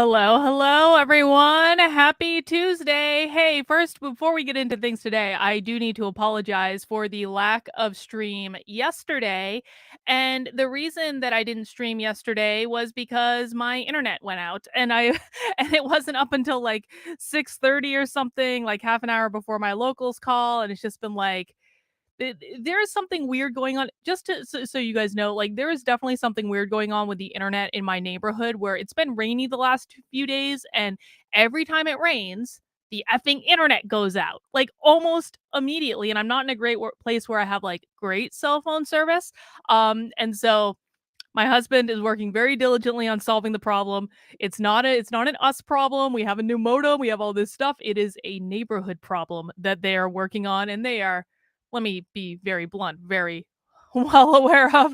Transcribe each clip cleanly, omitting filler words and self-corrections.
Hello, everyone. Happy Tuesday. Hey, first, before we get into things today, I do need to apologize for the lack of stream yesterday. And the reason that I didn't stream yesterday was because my internet went out and and it wasn't up until like 6:30 or something, like half an hour before my locals call. And it's just been like, there is something weird going on. Just so you guys know, like there is definitely something weird going on with the internet in my neighborhood where it's been rainy the last few days, and every time it rains, the effing internet goes out like almost immediately. And I'm not in a great place where I have like great cell phone service. And so my husband is working very diligently on solving the problem. It's not an us problem. We have a new modem. We have all this stuff. It is a neighborhood problem that they are working on, and they are, let me be very blunt, very well aware of.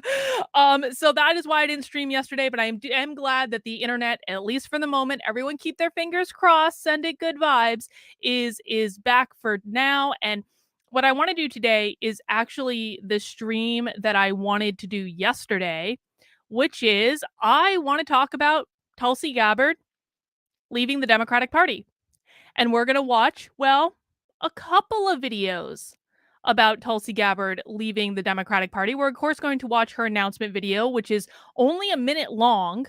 So that is why I didn't stream yesterday, but am glad that the internet, at least for the moment, everyone keep their fingers crossed, send it good vibes, is back for now. And what I want to do today is actually the stream that I wanted to do yesterday, which is I want to talk about Tulsi Gabbard leaving the Democratic Party. And we're going to watch, well, a couple of videos about Tulsi Gabbard leaving the Democratic Party. We're, of course, going to watch her announcement video, which is only a minute long.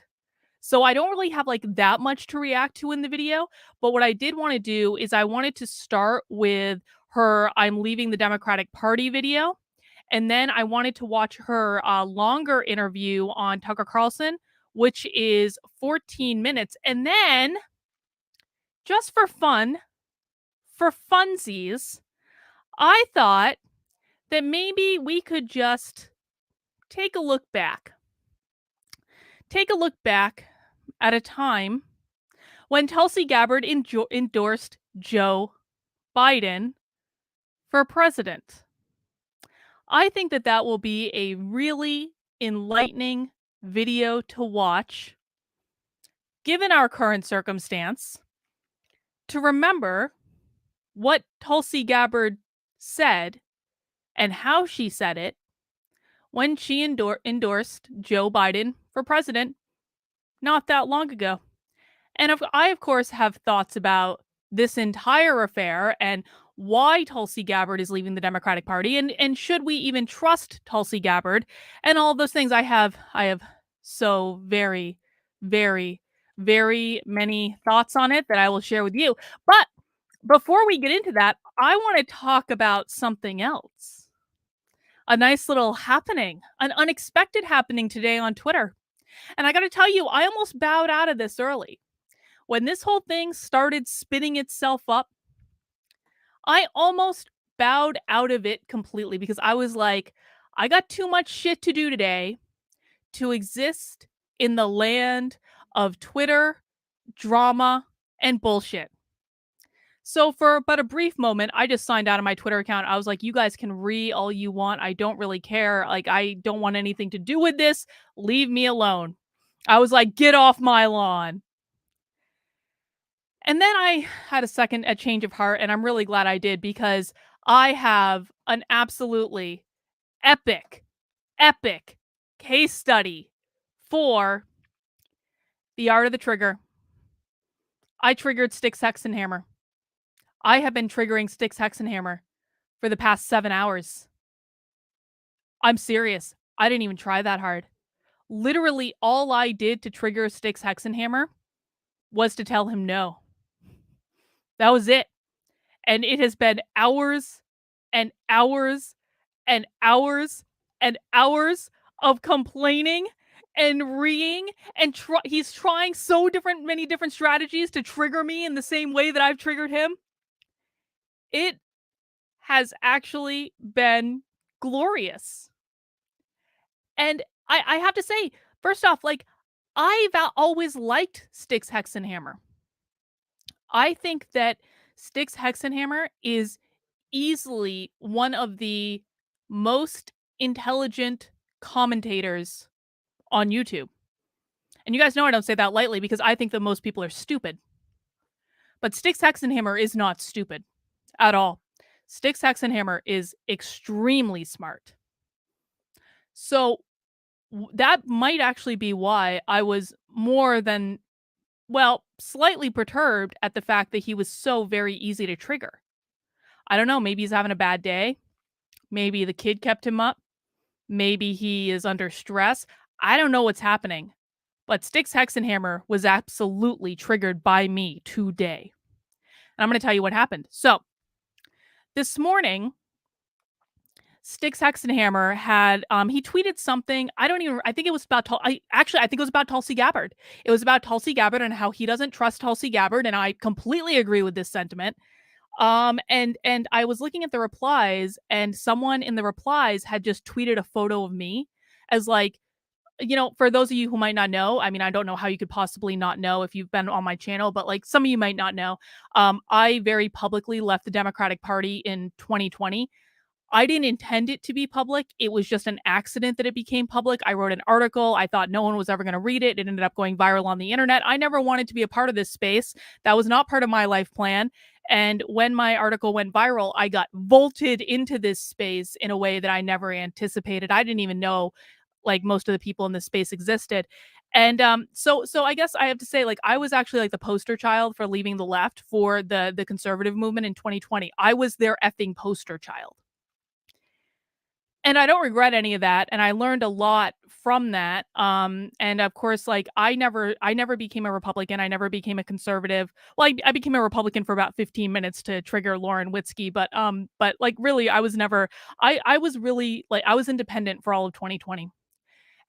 So I don't really have like that much to react to in the video. But what I did want to do is I wanted to start with her I'm leaving the Democratic Party video. And then I wanted to watch her longer interview on Tucker Carlson, which is 14 minutes. And then, just for fun, for funsies, I thought that maybe we could just take a look back. Take a look back at a time when Tulsi Gabbard endorsed Joe Biden for president. I think that that will be a really enlightening video to watch, given our current circumstance, to remember what Tulsi Gabbard said and how she said it when she endorsed Joe Biden for president not that long ago. And I, of course, have thoughts about this entire affair and why Tulsi Gabbard is leaving the Democratic Party, and should we even trust Tulsi Gabbard, and all of those things. I have so very, very, very many thoughts on it that I will share with you. But before we get into that, I want to talk about something else. A nice little happening, an unexpected happening today on Twitter. And I got to tell you, I almost bowed out of this early. When this whole thing started spinning itself up, I almost bowed out of it completely because I was like, I got too much shit to do today to exist in the land of Twitter, drama, and bullshit. So for but a brief moment, I just signed out of my Twitter account. I was like, you guys can all you want. I don't really care. Like, I don't want anything to do with this. Leave me alone. I was like, get off my lawn. And then I had a change of heart, and I'm really glad I did, because I have an absolutely epic case study for the art of the trigger. I triggered Styxhexenhammer. I have been triggering Styxhexenhammer for the past 7 hours. I'm serious. I didn't even try that hard. Literally, all I did to trigger Styxhexenhammer was to tell him no. That was it. And it has been hours and hours and hours and hours of complaining and reeing, and he's trying many different strategies to trigger me in the same way that I've triggered him. It has actually been glorious. And I have to say, first off, like, I've always liked Styxhexenhammer. I think that Styxhexenhammer is easily one of the most intelligent commentators on YouTube. And you guys know I don't say that lightly, because I think that most people are stupid. But Styxhexenhammer is not stupid at all. Styxhexenhammer is extremely smart. So that might actually be why I was more than, well, slightly perturbed at the fact that he was so very easy to trigger. I don't know, maybe he's having a bad day. Maybe the kid kept him up. Maybe he is under stress. I don't know what's happening, but Styxhexenhammer was absolutely triggered by me today. And I'm going to tell you what happened. So, this morning, Styxhexenhammer had he tweeted something. I don't even I think it was about I think it was about Tulsi Gabbard. It was about Tulsi Gabbard and how he doesn't trust Tulsi Gabbard, and I completely agree with this sentiment. And I was looking at the replies, and someone in the replies had just tweeted a photo of me as like, for those of you who might not know, I mean, I don't know how you could possibly not know if you've been on my channel, but like some of you might not know, I very publicly left the Democratic Party in 2020. I didn't intend it to be public. It was just an accident that it became public. I wrote an article. I thought no one was ever going to read it. It ended up going viral on the internet. I never wanted to be a part of this space. That was not part of my life plan. And when my article went viral, I got vaulted into this space in a way that I never anticipated. I didn't even know like most of the people in this space existed. And so I guess I have to say, like, I was actually like the poster child for leaving the left for the conservative movement in 2020. I was their effing poster child. And I don't regret any of that, and I learned a lot from that, and of course, like, I never became a Republican, I never became a conservative. Well, I became a Republican for about 15 minutes to trigger Lauren Witzke, but, like, really, I was never I was really like, I was independent for all of 2020,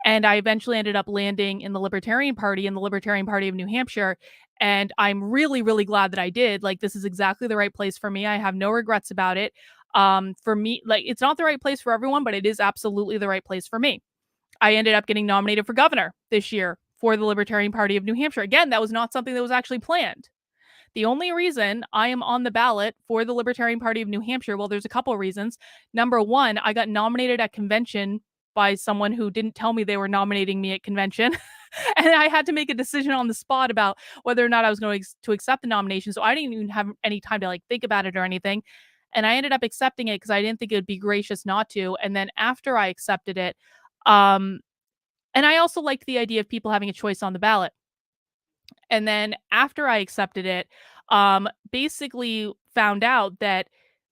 and I eventually ended up landing in the Libertarian Party, in the Libertarian Party of New Hampshire, and I'm really, really glad that I did. Like, this is exactly the right place for me. I have no regrets about it. For me, like, it's not the right place for everyone, but it is absolutely the right place for me. I ended up getting nominated for governor this year for the Libertarian Party of New Hampshire. Again, that was not something that was actually planned. The only reason I am on the ballot for the Libertarian Party of New Hampshire, well, there's a couple of reasons. Number one, I got nominated at convention by someone who didn't tell me they were nominating me at convention. And I had to make a decision on the spot about whether or not I was going to accept the nomination. So I didn't even have any time to like think about it or anything. And I ended up accepting it because I didn't think it would be gracious not to. And then after I accepted it, um, and I also liked the idea of people having a choice on the ballot. And then after I accepted it, basically found out that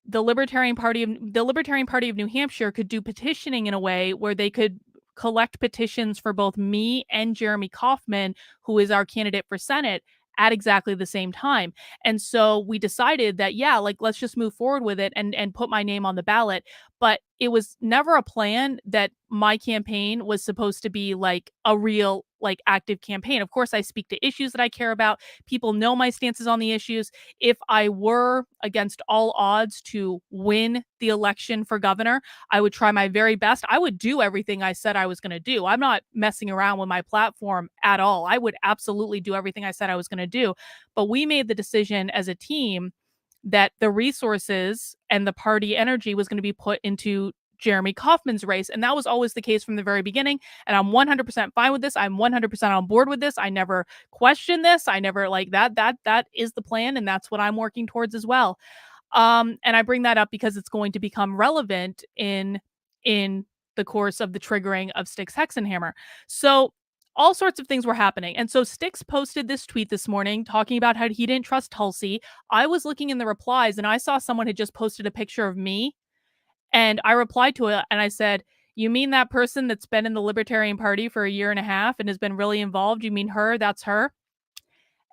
the Libertarian Party of New Hampshire could do petitioning in a way where they could collect petitions for both me and Jeremy Kauffman, who is our candidate for Senate, at exactly the same time. And so we decided that, yeah, like, let's just move forward with it and put my name on the ballot. But it was never a plan that my campaign was supposed to be like a real, like, active campaign. Of course, I speak to issues that I care about. People know my stances on the issues. If I were against all odds to win the election for governor, I would try my very best. I would do everything I said I was going to do. I'm not messing around with my platform at all. I would absolutely do everything I said I was going to do. But we made the decision as a team that the resources and the party energy was going to be put into Jeremy Kauffman's race. And that was always the case from the very beginning. And I'm 100% fine with this. I'm 100% on board with this. I never question this. I never like that is the plan. And that's what I'm working towards as well. And I bring that up because it's going to become relevant in the course of the triggering of Styxhexenhammer. So all sorts of things were happening. And so Styx posted this tweet this morning talking about how he didn't trust Tulsi. I was looking in the replies and I saw someone had just posted a picture of me. And I replied to it and I said, "You mean that person that's been in the Libertarian Party for a year and a half and has been really involved? You mean her? That's her?"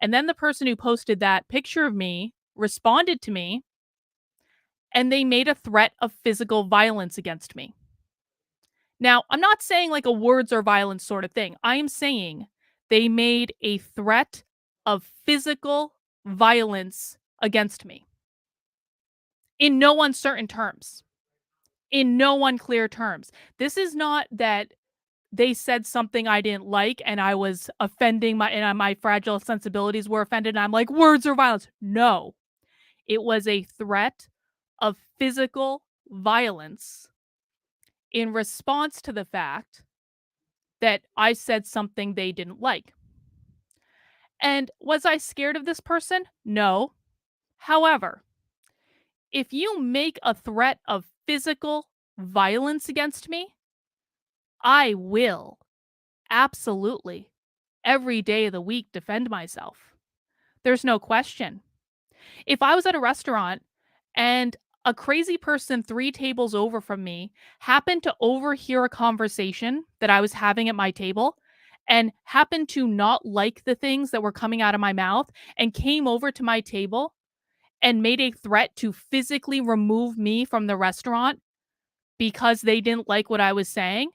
And then the person who posted that picture of me responded to me and they made a threat of physical violence against me. Now, I'm not saying like a words or violence sort of thing. I am saying they made a threat of physical violence against me in no uncertain terms, in no unclear terms. This is not that they said something I didn't like and I was offending my fragile sensibilities were offended and I'm like words or violence. No. It was a threat of physical violence in response to the fact that I said something they didn't like. And was I scared of this person? No. However, if you make a threat of physical violence against me, I will absolutely every day of the week defend myself. There's no question. If I was at a restaurant and a crazy person 3 tables over from me happened to overhear a conversation that I was having at my table and happened to not like the things that were coming out of my mouth and came over to my table and made a threat to physically remove me from the restaurant because they didn't like what I was saying,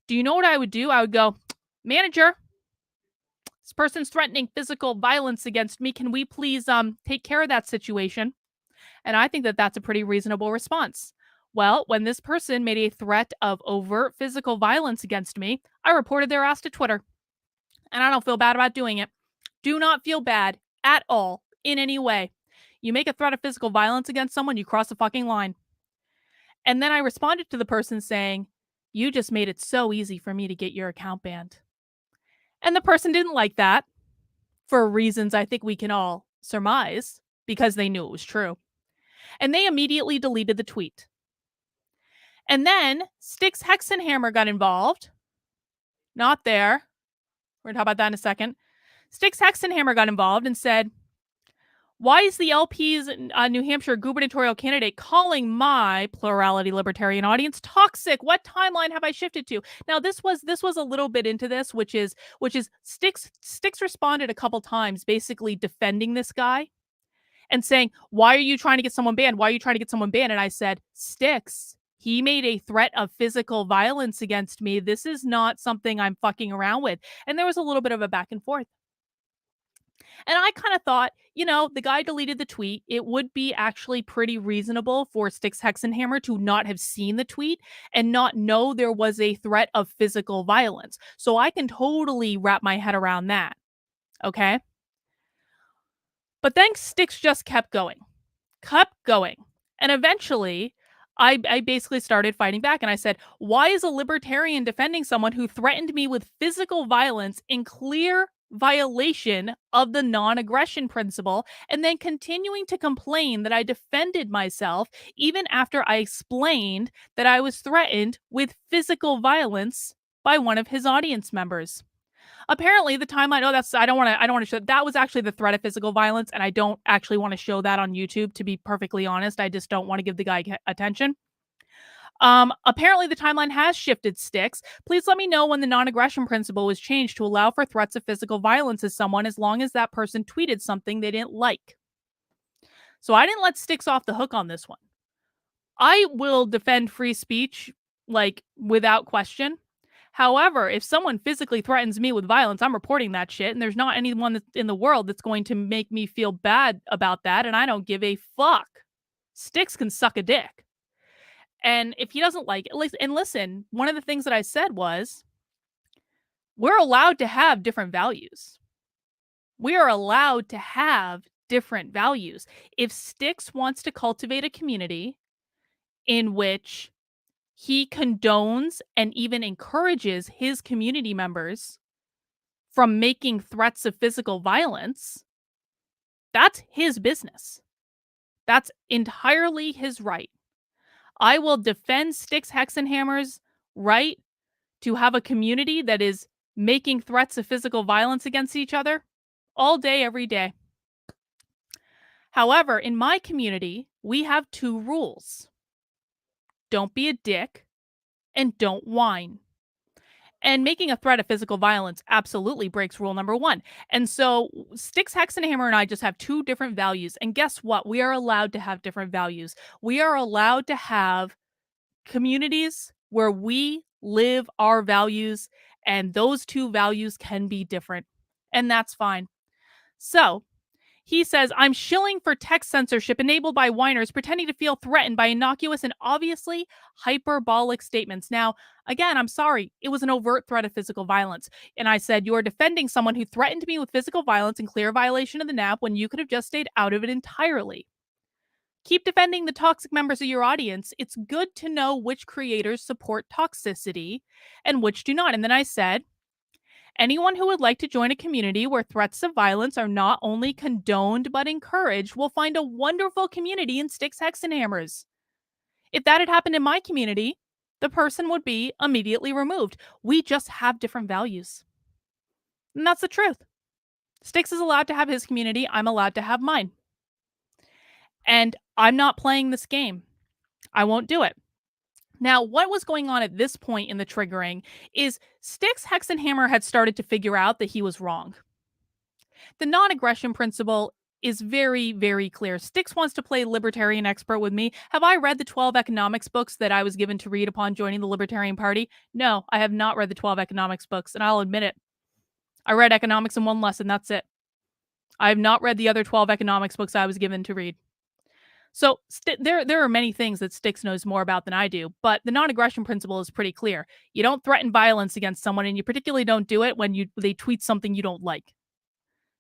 do you know what I would do? I would go, "Manager, this person's threatening physical violence against me. Can we please take care of that situation?" And I think that that's a pretty reasonable response. Well, when this person made a threat of overt physical violence against me, I reported their ass to Twitter. And I don't feel bad about doing it. Do not feel bad at all in any way. You make a threat of physical violence against someone, you cross the fucking line. And then I responded to the person saying, "You just made it so easy for me to get your account banned." And the person didn't like that for reasons I think we can all surmise because they knew it was true. And they immediately deleted the tweet. And then Styxhexenhammer got involved. Not there. We're going to talk about that in a second. Styxhexenhammer got involved and said, "Why is the LP's New Hampshire gubernatorial candidate calling my plurality libertarian audience toxic? What timeline have I shifted to?" Now this was a little bit into this, which is Styx responded a couple times basically defending this guy and saying, "Why are you trying to get someone banned? Why are you trying to get someone banned?" And I said, "Styx, he made a threat of physical violence against me. This is not something I'm fucking around with." And there was a little bit of a back and forth. And I kind of thought, the guy deleted the tweet. It would be actually pretty reasonable for Styxhexenhammer to not have seen the tweet and not know there was a threat of physical violence. So I can totally wrap my head around that. Okay. But then Styx just kept going. And eventually, I basically started fighting back and I said, "Why is a libertarian defending someone who threatened me with physical violence in clear violation of the non-aggression principle and then continuing to complain that I defended myself even after I explained that I was threatened with physical violence by one of his audience members?" Apparently, the timeline. Oh, that's I don't want to show that was actually the threat of physical violence, and I don't actually want to show that on YouTube. To be perfectly honest, I just don't want to give the guy attention. Apparently, the timeline has shifted. Styx, please let me know when the non-aggression principle was changed to allow for threats of physical violence as someone, as long as that person tweeted something they didn't like. So I didn't let Styx off the hook on this one. I will defend free speech like without question. However, if someone physically threatens me with violence, I'm reporting that shit, and there's not anyone in the world that's going to make me feel bad about that, and I don't give a fuck. Styx can suck a dick. And if he doesn't like it, and listen, one of the things that I said was, we're allowed to have different values. We are allowed to have different values. If Styx wants to cultivate a community in which he condones and even encourages his community members from making threats of physical violence, that's his business. That's entirely his right. I will defend Styxhexenhammer's right to have a community that is making threats of physical violence against each other all day, every day. However, in my community, we have 2 rules. Don't be a dick and don't whine. And making a threat of physical violence absolutely breaks rule number 1. And so Styxhexenhammer and I just have 2 different values. And guess what? We are allowed to have different values. We are allowed to have communities where we live our values, and those 2 values can be different. And that's fine. So he says, "I'm shilling for text censorship enabled by whiners pretending to feel threatened by innocuous and obviously hyperbolic statements." Now, again, I'm sorry. It was an overt threat of physical violence. And I said, "You are defending someone who threatened me with physical violence in clear violation of the NAP when you could have just stayed out of it entirely. Keep defending the toxic members of your audience. It's good to know which creators support toxicity and which do not." And then I said, "Anyone who would like to join a community where threats of violence are not only condoned but encouraged will find a wonderful community in Styxhexenhammers. If that had happened in my community, the person would be immediately removed. We just have different values." And that's the truth. Styx is allowed to have his community. I'm allowed to have mine. And I'm not playing this game. I won't do it. Now, what was going on at this point in the triggering is Styxhexenhammer had started to figure out that he was wrong. The non aggression principle is very, very clear. Styx wants to play libertarian expert with me. Have I read the 12 economics books that I was given to read upon joining the Libertarian Party? No, I have not read the 12 economics books, and I'll admit it. I read economics in one lesson. That's it. I have not read the other 12 economics books I was given to read. So there are many things that Styx knows more about than I do, but the non-aggression principle is pretty clear. You don't threaten violence against someone, and you particularly don't do it when they tweet something you don't like.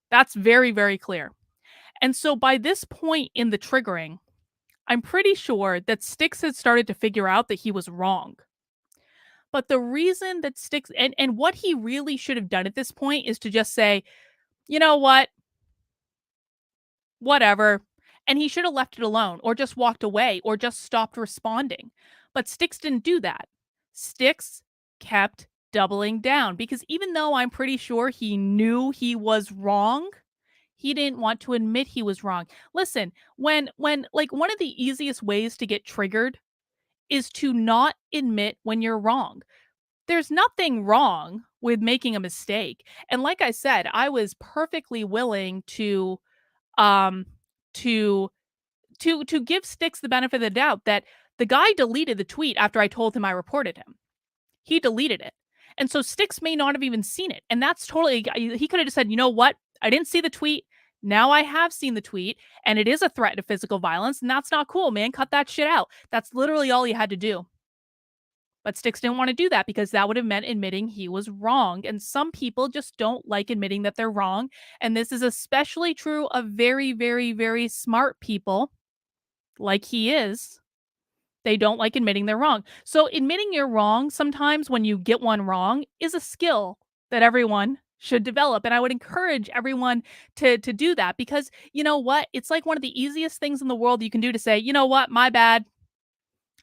That's very, very clear. And so by this point in the triggering, I'm pretty sure that Styx had started to figure out that he was wrong. But the reason that Styx and what he really should have done at this point is to just say, you know what? Whatever. And he should have left it alone or just walked away or just stopped responding. But Styx didn't do that. Styx kept doubling down because even though I'm pretty sure he knew he was wrong, he didn't want to admit he was wrong. Listen, when like one of the easiest ways to get triggered is to not admit when you're wrong. There's nothing wrong with making a mistake. And like I said, I was perfectly willing um to to give Styx the benefit of the doubt that the guy deleted the tweet after I told him I reported him. He deleted it. And so Styx may not have even seen it. And that's totally, he could have just said, you know what? I didn't see the tweet. Now I have seen the tweet and it is a threat to physical violence. And that's not cool, man. Cut that shit out. That's literally all he had to do. But Styx didn't want to do that because that would have meant admitting he was wrong. And some people just don't like admitting that they're wrong. And this is especially true of very, very, very smart people like he is. They don't like admitting they're wrong. So admitting you're wrong sometimes when you get one wrong is a skill that everyone should develop. And I would encourage everyone to do that because you know what? It's like one of the easiest things in the world you can do to say, you know what, my bad.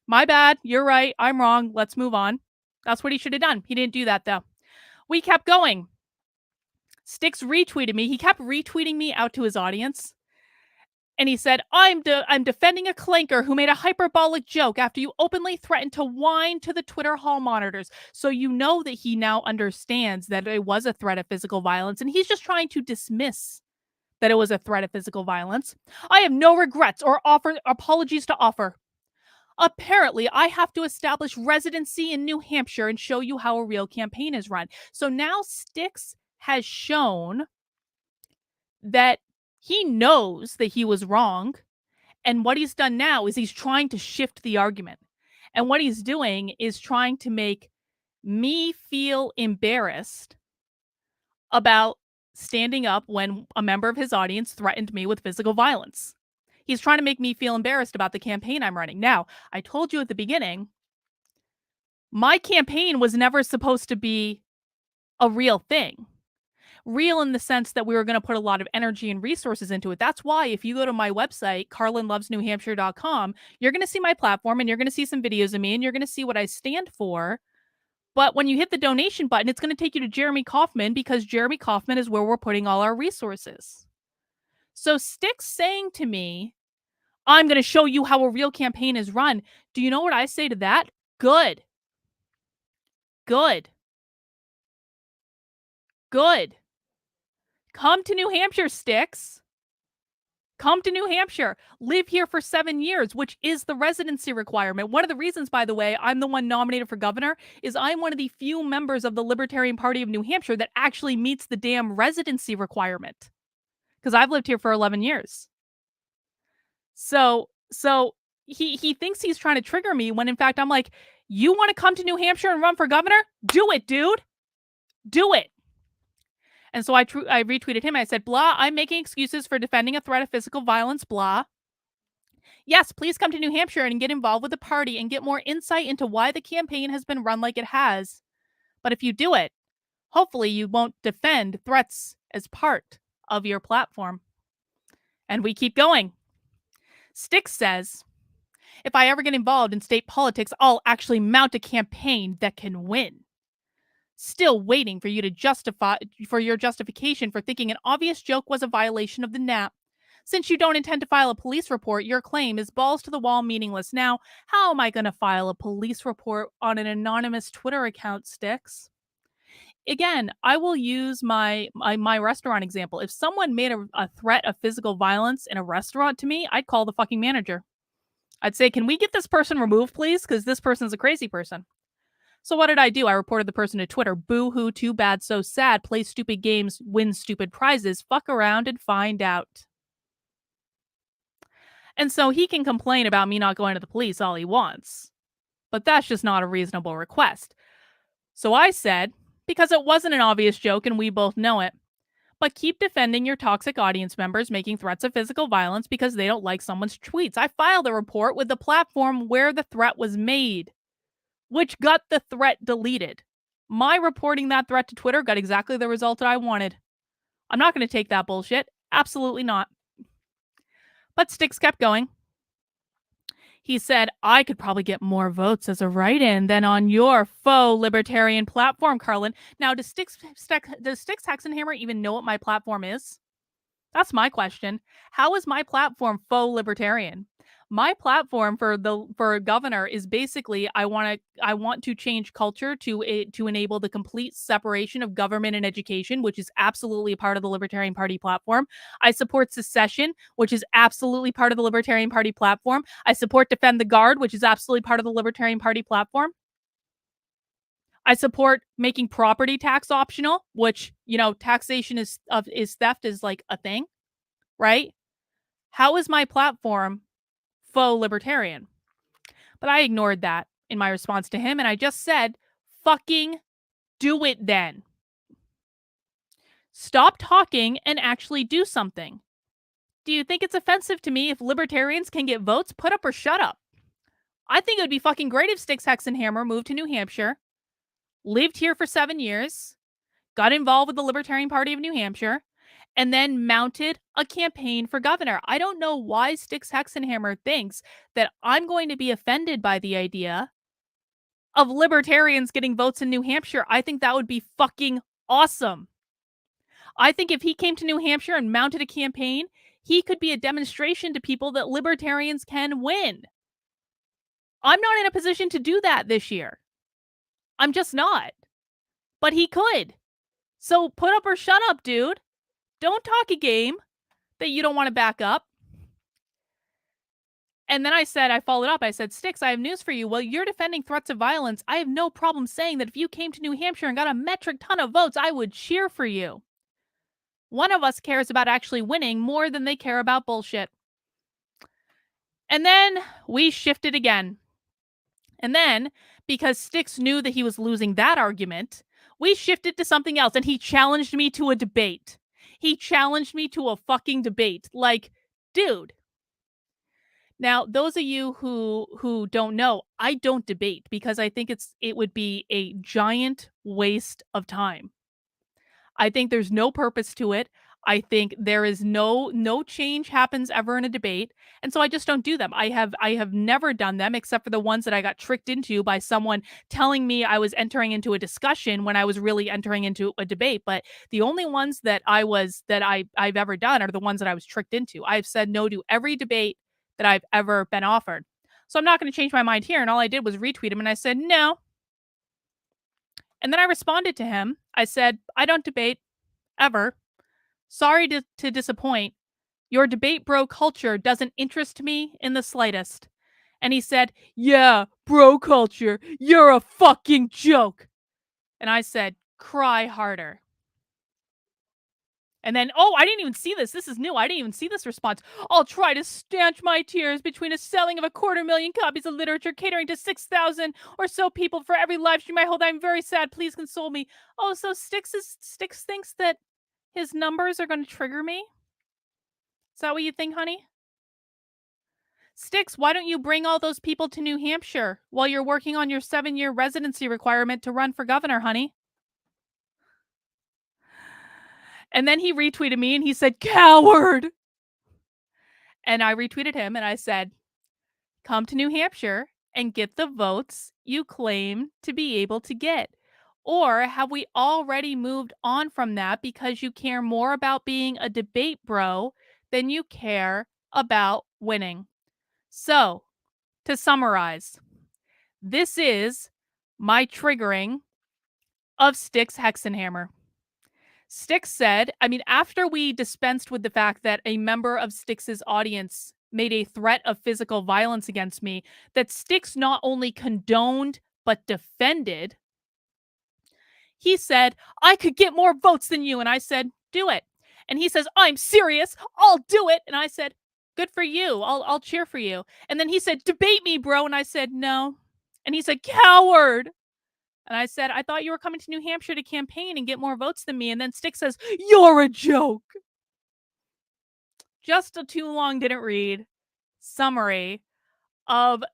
My bad. You're right. I'm wrong. Let's move on. That's what he should have done. He didn't do that though. We kept going. Styx retweeted me. He kept retweeting me out to his audience. And he said, I'm defending a clanker who made a hyperbolic joke after you openly threatened to whine to the Twitter hall monitors. So you know that he now understands that it was a threat of physical violence, and he's just trying to dismiss that it was a threat of physical violence. I have no regrets or apologies to offer. Apparently, I have to establish residency in New Hampshire and show you how a real campaign is run. So now Styx has shown that he knows that he was wrong. And what he's done now is he's trying to shift the argument. And what he's doing is trying to make me feel embarrassed about standing up when a member of his audience threatened me with physical violence. He's trying to make me feel embarrassed about the campaign I'm running. Now, I told you at the beginning, my campaign was never supposed to be a real thing. Real in the sense that we were going to put a lot of energy and resources into it. That's why if you go to my website, carlinlovesnewhampshire.com, you're going to see my platform and you're going to see some videos of me and you're going to see what I stand for. But when you hit the donation button, it's going to take you to Jeremy Kauffman because Jeremy Kauffman is where we're putting all our resources. So Styx saying to me, I'm going to show you how a real campaign is run. Do you know what I say to that? Good. Good. Good. Come to New Hampshire, Styx. Come to New Hampshire. Live here for 7 years, which is the residency requirement. One of the reasons, by the way, I'm the one nominated for governor is I'm one of the few members of the Libertarian Party of New Hampshire that actually meets the damn residency requirement. Because I've lived here for 11 years. So he thinks he's trying to trigger me when in fact I'm like, you want to come to New Hampshire and run for governor? Do it, dude. Do it. And so I retweeted him. I said, blah, I'm making excuses for defending a threat of physical violence, blah. Yes, please come to New Hampshire and get involved with the party and get more insight into why the campaign has been run like it has. But if you do it, hopefully you won't defend threats as part of your platform. And we keep going. Styx says, if I ever get involved in state politics, I'll actually mount a campaign that can win. Still waiting for you to justify for your justification for thinking an obvious joke was a violation of the NAP. Since you don't intend to file a police report, your claim is balls to the wall meaningless. Now, how am I going to file a police report on an anonymous Twitter account, Styx? Again, I will use my restaurant example. If someone made a threat of physical violence in a restaurant to me, I'd call the fucking manager. I'd say, "Can we get this person removed, please? Because this person's a crazy person." So what did I do? I reported the person to Twitter. Boo hoo, too bad, so sad. Play stupid games, win stupid prizes. Fuck around and find out. And so he can complain about me not going to the police all he wants, but that's just not a reasonable request. So I said, because it wasn't an obvious joke and we both know it, but keep defending your toxic audience members making threats of physical violence because they don't like someone's tweets. I filed a report with the platform where the threat was made, which got the threat deleted. My reporting that threat to Twitter got exactly the result that I wanted. I'm not going to take that bullshit. Absolutely not. But Styx kept going. He said, "I could probably get more votes as a write-in than on your faux libertarian platform, Carlin." Now, does Styxhexenhammer even know what my platform is? That's my question. How is my platform faux libertarian? My platform for governor is basically I want to change culture to enable the complete separation of government and education, which is absolutely a part of the Libertarian Party platform. I support secession, which is absolutely part of the Libertarian Party platform. I support defend the guard, which is absolutely part of the Libertarian Party platform. I support making property tax optional, which, taxation is theft is like a thing, right? How is my platform faux libertarian? But I ignored that in my response to him and I just said, "Fucking do it then. Stop talking and actually do something. Do you think it's offensive to me if libertarians can get votes? Put up or shut up." I think it would be fucking great if Styx Hexenhammer moved to New Hampshire, lived here for 7 years, got involved with the Libertarian Party of New Hampshire, and then mounted a campaign for governor. I don't know why Styx Hexenhammer thinks that I'm going to be offended by the idea of libertarians getting votes in New Hampshire. I think that would be fucking awesome. I think if he came to New Hampshire and mounted a campaign, he could be a demonstration to people that libertarians can win. I'm not in a position to do that this year. I'm just not. But he could. So put up or shut up, dude. Don't talk a game that you don't want to back up. And then I followed up. I said, "Styx, I have news for you. Well, you're defending threats of violence. I have no problem saying that if you came to New Hampshire and got a metric ton of votes, I would cheer for you. One of us cares about actually winning more than they care about bullshit." And then we shifted again. And then, because Styx knew that he was losing that argument, we shifted to something else and he challenged me to a debate. He challenged me to a fucking debate. Like, dude. Now, those of you who don't know, I don't debate because I think it would be a giant waste of time. I think there's no purpose to it. I think there is no change happens ever in a debate, and so I just don't do them. I have never done them except for the ones that I got tricked into by someone telling me I was entering into a discussion when I was really entering into a debate. But the only ones I've ever done are the ones that I was tricked into. I've said no to every debate that I've ever been offered. So I'm not going to change my mind here. And all I did was retweet him and I said no. And then I responded to him. I said, "I don't debate ever. Sorry to disappoint. Your debate bro culture doesn't interest me in the slightest." And he said, "Yeah, bro culture, you're a fucking joke." And I said, "Cry harder." And then, oh, I didn't even see this. This is new. I didn't even see this response. "I'll try to stanch my tears between a selling of 250,000 copies of literature catering to 6,000 or so people for every live stream I hold. I'm very sad. Please console me." Oh, so Styx thinks that his numbers are going to trigger me? Is that what you think, honey? Styx, why don't you bring all those people to New Hampshire while you're working on your 7-year residency requirement to run for governor, honey? And then he retweeted me and he said, "Coward." And I retweeted him and I said, "Come to New Hampshire and get the votes you claim to be able to get. Or have we already moved on from that because you care more about being a debate bro than you care about winning? So, to summarize, this is my triggering of Styxhexenhammer. Styx said, I mean, after we dispensed with the fact that a member of Styx's audience made a threat of physical violence against me, that Styx not only condoned but defended, he said, I could get more votes than you. And I said, do it. And he says, I'm serious. I'll do it. And I said, good for you. I'll cheer for you. And then he said, debate me, bro. And I said, no. And he said, coward. And I said, I thought you were coming to New Hampshire to campaign and get more votes than me. And then Styx says, you're a joke. Just a too long didn't read summary of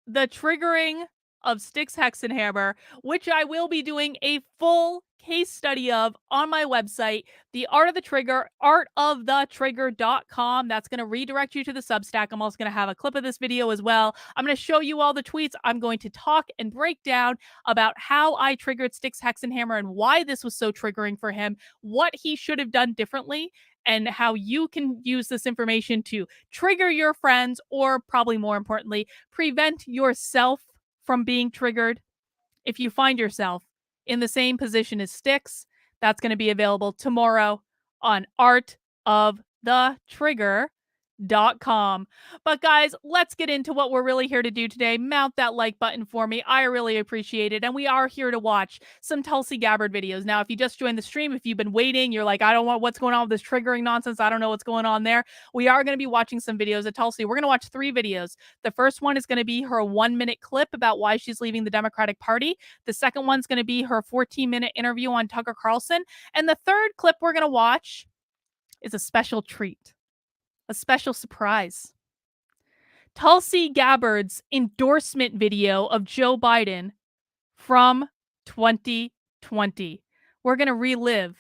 the triggering of Styxhexenhammer, which I will be doing a full case study of on my website, the Art of the Trigger, artofthetrigger.com. That's going to redirect you to the Substack. I'm also going to have a clip of this video as well. I'm going to show you all the tweets. I'm going to talk and break down about how I triggered Styxhexenhammer and why this was so triggering for him, what he should have done differently, and how you can use this information to trigger your friends, or probably more importantly, prevent yourself from being triggered if you find yourself in the same position as Styx. That's going to be available tomorrow on artofthetrigger.com. But guys, let's get into what we're really here to do today. Mount that like button for me. I really appreciate it. And we are here to watch some Tulsi Gabbard videos. Now, if you just joined the stream, if you've been waiting, you're like, I don't want what's going on with this triggering nonsense. I don't know what's going on there. We are going to be watching some videos of Tulsi. We're going to watch 3 videos. The first one is going to be her 1-minute clip about why she's leaving the Democratic Party. The second one's going to be her 14-minute interview on Tucker Carlson. And the third clip we're going to watch is a special treat. A special surprise. Tulsi Gabbard's endorsement video of Joe Biden from 2020. We're going to relive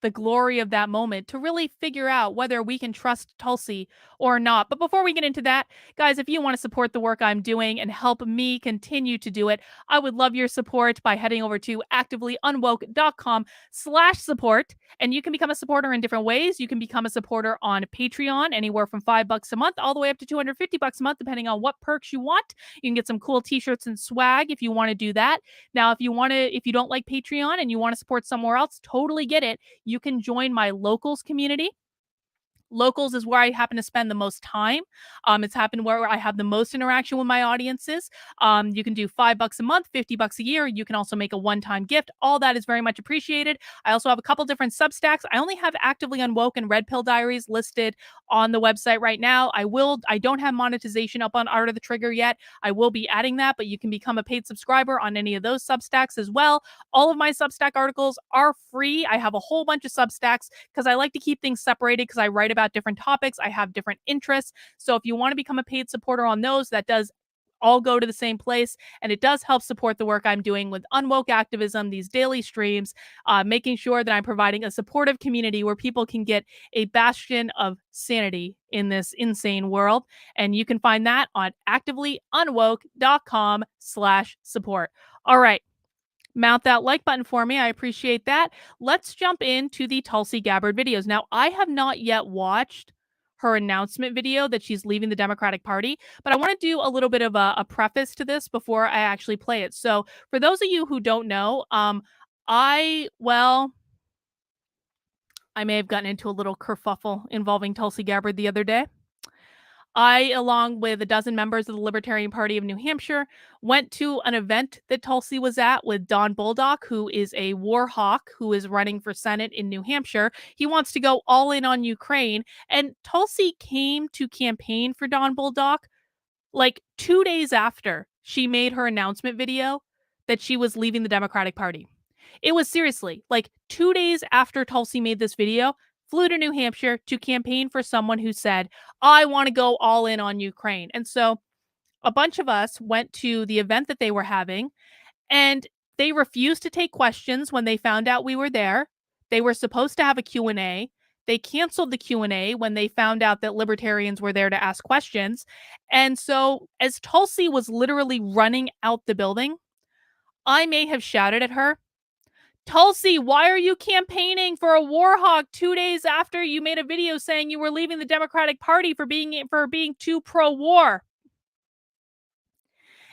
the glory of that moment to really figure out whether we can trust Tulsi or not. But before we get into that, guys, if you want to support the work I'm doing and help me continue to do it, I would love your support by heading over to activelyunwoke.com/support. And you can become a supporter in different ways. You can become a supporter on Patreon, anywhere from $5 a month all the way up to $250 a month, depending on what perks you want. You can get some cool t-shirts and swag if you want to do that. Now, if you don't like Patreon and you want to support somewhere else, totally get it. You can join my locals community. Locals is where I happen to spend the most time. It's happened where I have the most interaction with my audiences. You can do $5 a month, $50 a year. You can also make a one-time gift. All that is very much appreciated. I also have a couple different Substacks. I only have Actively Unwoke and Red Pill Diaries listed on the website right now. I don't have monetization up on Art of the Trigger yet. I will be adding that, but you can become a paid subscriber on any of those Substacks as well. All of my Substack articles are free. I have a whole bunch of Substacks because I like to keep things separated because I write about different topics. I have different interests. So if you want to become a paid supporter on those, that does all go to the same place. And it does help support the work I'm doing with Unwoke activism, these daily streams, making sure that I'm providing a supportive community where people can get a bastion of sanity in this insane world. And you can find that on activelyunwoke.com/support. All right. Mount that like button for me. I appreciate that. Let's jump into the Tulsi Gabbard videos. Now, I have not yet watched her announcement video that she's leaving the Democratic Party, but I want to do a little bit of a preface to this before I actually play it. So, for those of you who don't know, I may have gotten into a little kerfuffle involving Tulsi Gabbard the other day. I, along with a dozen members of the Libertarian Party of New Hampshire, went to an event that Tulsi was at with Don Bolduc, who is a war hawk who is running for Senate in New Hampshire. He wants to go all in on Ukraine. And Tulsi came to campaign for Don Bolduc like 2 days after she made her announcement video that she was leaving the Democratic Party. It was seriously like 2 days after Tulsi made this video, flew to New Hampshire to campaign for someone who said, I want to go all in on Ukraine. And so a bunch of us went to the event that they were having, and they refused to take questions when they found out we were there. They were supposed to have a Q&A. They canceled the Q&A when they found out that libertarians were there to ask questions. And so as Tulsi was literally running out the building, I may have shouted at her, Tulsi, why are you campaigning for a war hawk 2 days after you made a video saying you were leaving the Democratic Party for being too pro-war?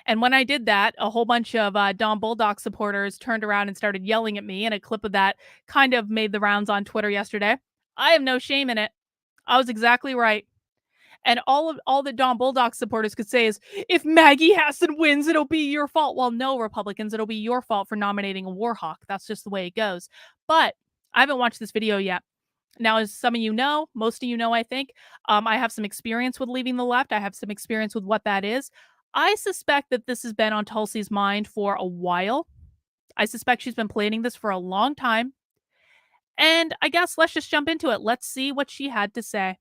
And when I did that, a whole bunch of Don Bulldog supporters turned around and started yelling at me, and a clip of that kind of made the rounds on Twitter yesterday. I have no shame in it. I was exactly right. And all the Don Bulldog supporters could say is, if Maggie Hassan wins, it'll be your fault. Well, no, Republicans, it'll be your fault for nominating a war hawk. That's just the way it goes. But I haven't watched this video yet. Now, as some of you know, most of you know, I think, I have some experience with leaving the left. I have some experience with what that is. I suspect that this has been on Tulsi's mind for a while. I suspect she's been planning this for a long time. And I guess let's just jump into it. Let's see what she had to say.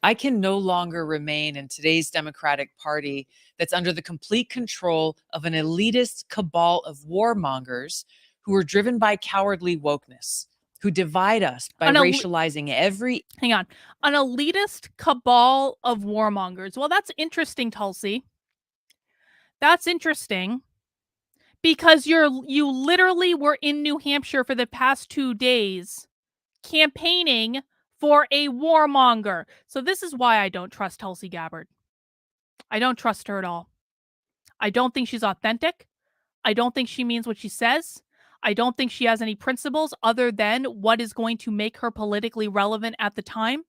I can no longer remain in today's Democratic Party that's under the complete control of an elitist cabal of warmongers who are driven by cowardly wokeness, who divide us by racializing every... Hang on. An elitist cabal of warmongers. Well, that's interesting, Tulsi. That's interesting. Because you literally were in New Hampshire for the past 2 days campaigning for a warmonger. So this is why I don't trust Tulsi Gabbard. I don't trust her at all. I don't think she's authentic. I don't think she means what she says. I don't think she has any principles other than what is going to make her politically relevant at the time.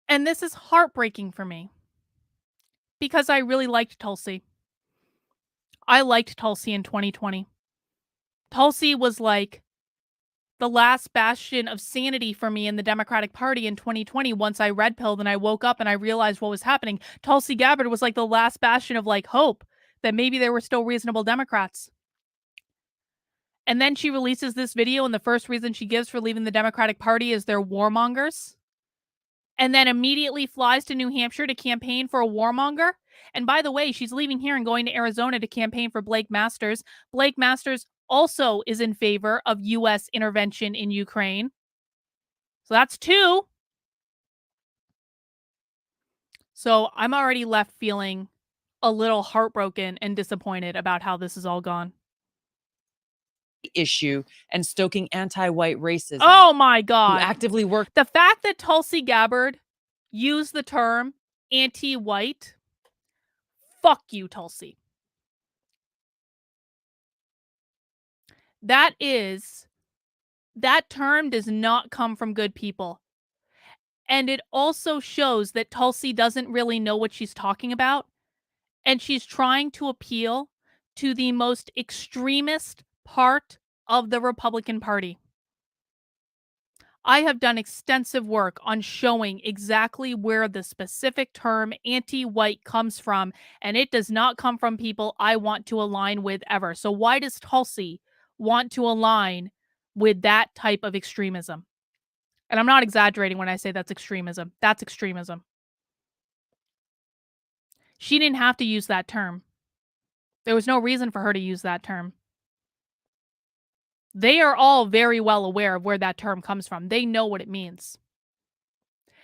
And this is heartbreaking for me because I really liked Tulsi. I liked Tulsi in 2020. Tulsi was like the last bastion of sanity for me in the Democratic Party in 2020. Once I red pilled and I woke up and I realized what was happening, Tulsi Gabbard was like the last bastion of like hope that maybe there were still reasonable Democrats. And then she releases this video, and the first reason she gives for leaving the Democratic Party is they're warmongers. And then immediately flies to New Hampshire to campaign for a warmonger. And by the way, she's leaving here and going to Arizona to campaign for Blake Masters. Blake Masters also is in favor of U.S. intervention in Ukraine. So that's 2. So I'm already left feeling a little heartbroken and disappointed about how this has all gone. Issue and stoking anti-white racism. Oh my God. Who actively work. The fact that Tulsi Gabbard used the term anti-white, fuck you, Tulsi. That term does not come from good people. And it also shows that Tulsi doesn't really know what she's talking about. And she's trying to appeal to the most extremist part of the Republican Party. I have done extensive work on showing exactly where the specific term anti-white comes from, and it does not come from people I want to align with ever. So why does Tulsi want to align with that type of extremism? And I'm not exaggerating when I say that's extremism. That's extremism. She didn't have to use that term. There was no reason for her to use that term. They are all very well aware of where that term comes from. They know what it means.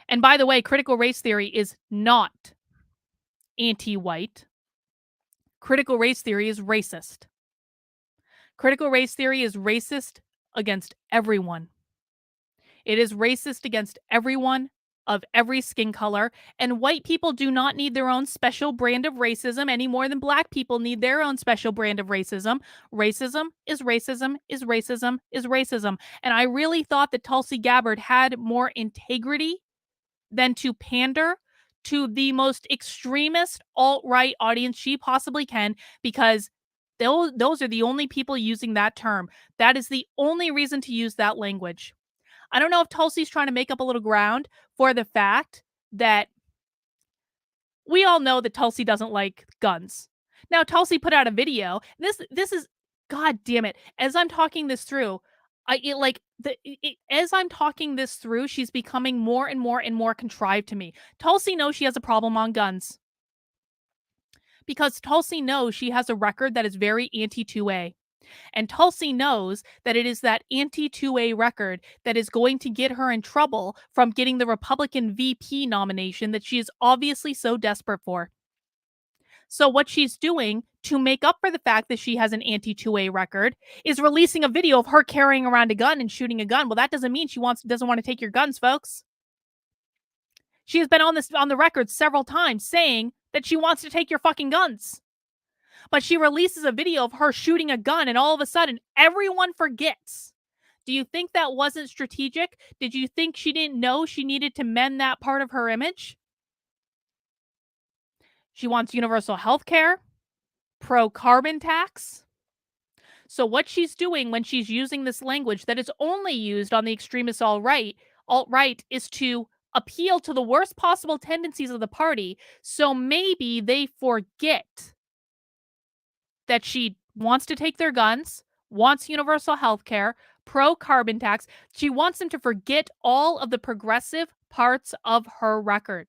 And by the way, critical race theory is not anti-white. Critical race theory is racist. Critical race theory is racist against everyone. It is racist against everyone of every skin color, and white people do not need their own special brand of racism any more than black people need their own special brand of racism. Racism is racism is racism is racism. And I really thought that Tulsi Gabbard had more integrity than to pander to the most extremist alt-right audience she possibly can, because those are the only people using that term. That is the only reason to use that language. I don't know if Tulsi's trying to make up a little ground for the fact that we all know that Tulsi doesn't like guns. Now, Tulsi put out a video. This is, God damn it. As I'm talking this through, as I'm talking this through, she's becoming more and more and more contrived to me. Tulsi knows she has a problem on guns because Tulsi knows she has a record that is very anti-2A. And Tulsi knows that it is that anti-2A record that is going to get her in trouble from getting the Republican VP nomination that she is obviously so desperate for. So what she's doing to make up for the fact that she has an anti-2A record, is releasing a video of her carrying around a gun and shooting a gun. Well, that doesn't mean she doesn't want to take your guns, folks. She has been on the record several times saying that she wants to take your fucking guns. But she releases a video of her shooting a gun, and all of a sudden, everyone forgets. Do you think that wasn't strategic? Did you think she didn't know she needed to mend that part of her image? She wants universal health care, pro-carbon tax. So what she's doing when she's using this language that is only used on the extremist alt-right is to appeal to the worst possible tendencies of the party, so maybe they forget that she wants to take their guns, wants universal health care, pro-carbon tax. She wants them to forget all of the progressive parts of her record.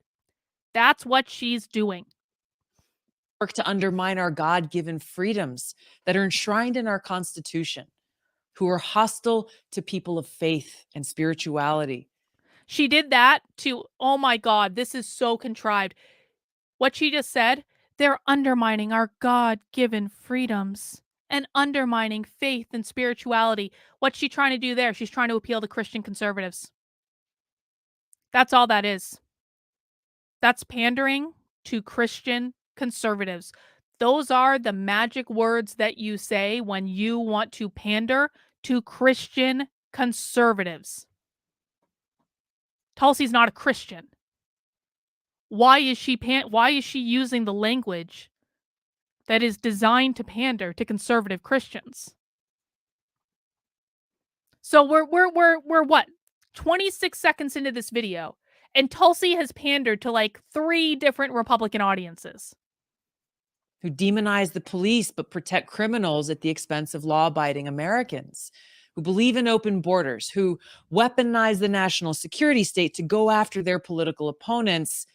That's what she's doing. Work to undermine our God-given freedoms that are enshrined in our Constitution, who are hostile to people of faith and spirituality. She did that to, oh my God, this is so contrived. What she just said, they're undermining our God-given freedoms and undermining faith and spirituality. What's she trying to do there? She's trying to appeal to Christian conservatives. That's all that is. That's pandering to Christian conservatives. Those are the magic words that you say when you want to pander to Christian conservatives. Tulsi's not a Christian. Why is she using the language that is designed to pander to conservative Christians? So we're what? 26 seconds into this video, and Tulsi has pandered to like 3 different Republican audiences. Who demonize the police but protect criminals at the expense of law-abiding Americans, who believe in open borders, who weaponize the national security state to go after their political opponents,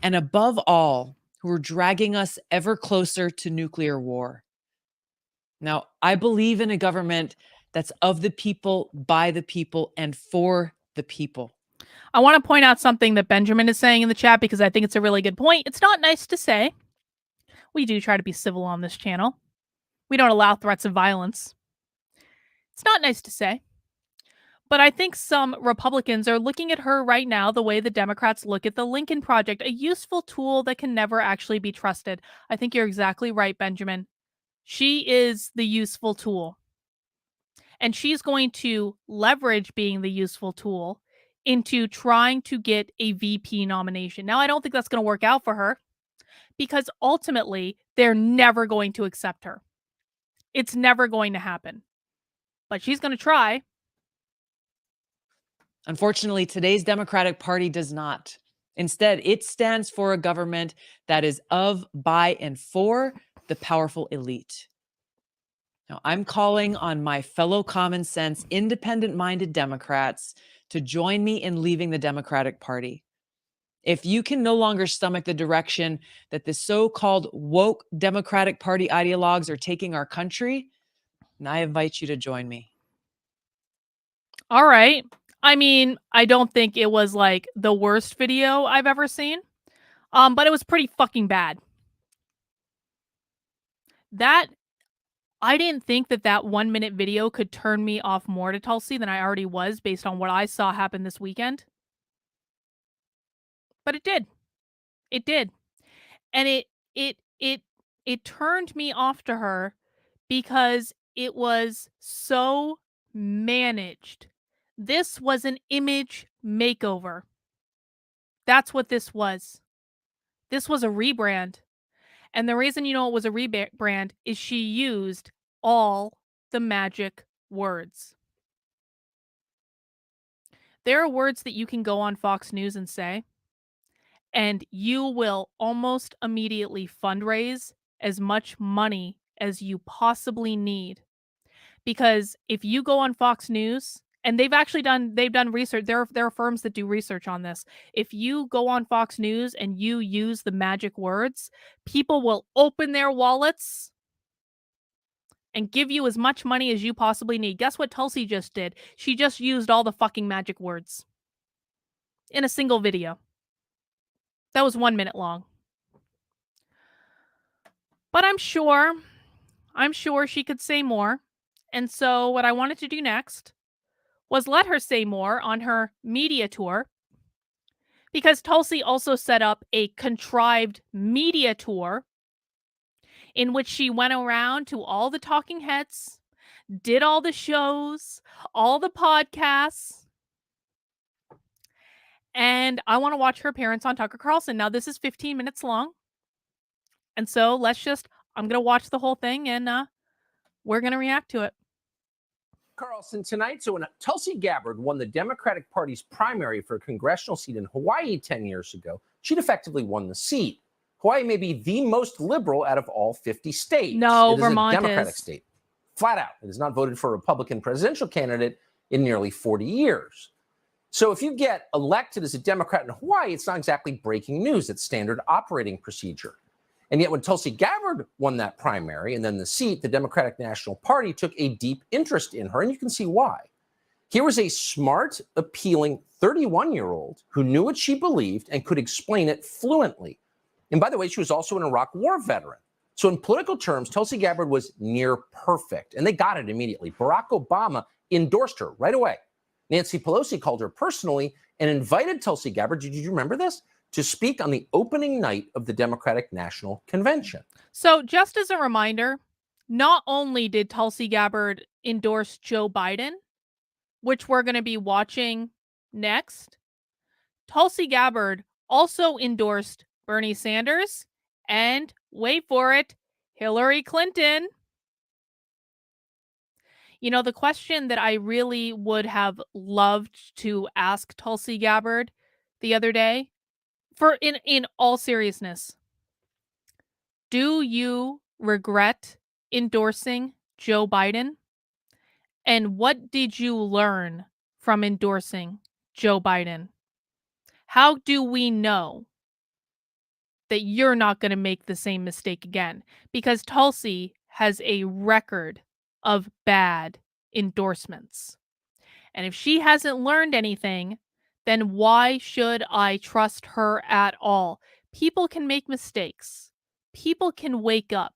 and above all, who are dragging us ever closer to nuclear war. Now, I believe in a government that's of the people, by the people, and for the people. I want to point out something that Benjamin is saying in the chat because I think it's a really good point. It's not nice to say. We do try to be civil on this channel. We don't allow threats of violence. It's not nice to say. But I think some Republicans are looking at her right now the way the Democrats look at the Lincoln Project, a useful tool that can never actually be trusted. I think you're exactly right, Benjamin. She is the useful tool. And she's going to leverage being the useful tool into trying to get a VP nomination. Now, I don't think that's going to work out for her because ultimately they're never going to accept her. It's never going to happen. But she's going to try. Unfortunately, today's Democratic Party does not. Instead, it stands for a government that is of, by, and for the powerful elite. Now, I'm calling on my fellow common sense, independent-minded Democrats to join me in leaving the Democratic Party. If you can no longer stomach the direction that the so-called woke Democratic Party ideologues are taking our country, then I invite you to join me. All right. I mean, I don't think it was like the worst video I've ever seen. But it was pretty fucking bad. I didn't think that 1-minute video could turn me off more to Tulsi than I already was based on what I saw happen this weekend. But it did. It did. And it turned me off to her because it was so managed. This was an image makeover. That's what this was. This was a rebrand. And the reason you know it was a rebrand is she used all the magic words. There are words that you can go on Fox News and say, and you will almost immediately fundraise as much money as you possibly need. Because if you go on Fox News, and they've done research, there are firms that do research on this. If you go on Fox News and you use the magic words, people will open their wallets and give you as much money as you possibly need. Guess what Tulsi just did? She just used all the fucking magic words in a single video. That was 1 minute long. But I'm sure she could say more. And so what I wanted to do next was let her say more on her media tour, because Tulsi also set up a contrived media tour in which she went around to all the talking heads, did all the shows, all the podcasts, and I want to watch her appearance on Tucker Carlson. Now, this is 15 minutes long. And so I'm going to watch the whole thing, and we're going to react to it. Carlson tonight. So when Tulsi Gabbard won the Democratic Party's primary for a congressional seat in Hawaii 10 years ago, she'd effectively won the seat. Hawaii may be the most liberal out of all 50 states. No, it is Vermont a Democratic is. state. Flat out. It has not voted for a Republican presidential candidate in nearly 40 years. So if you get elected as a Democrat in Hawaii, it's not exactly breaking news. It's standard operating procedure. And yet when Tulsi Gabbard won that primary and then the seat, the Democratic National Party took a deep interest in her, and you can see why. Here was a smart, appealing 31-year-old who knew what she believed and could explain it fluently. And by the way, she was also an Iraq War veteran. So in political terms, Tulsi Gabbard was near perfect, and they got it immediately. Barack Obama endorsed her right away. Nancy Pelosi called her personally and invited Tulsi Gabbard, did you remember this, to speak on the opening night of the Democratic National Convention. So just as a reminder, not only did Tulsi Gabbard endorse Joe Biden, which we're going to be watching next, Tulsi Gabbard also endorsed Bernie Sanders and, wait for it, Hillary Clinton. You know, the question that I really would have loved to ask Tulsi Gabbard the other day, in all seriousness, do you regret endorsing Joe Biden? And what did you learn from endorsing Joe Biden? How do we know that you're not going to make the same mistake again? Because Tulsi has a record of bad endorsements. And if she hasn't learned anything, then why should I trust her at all? People can make mistakes. People can wake up.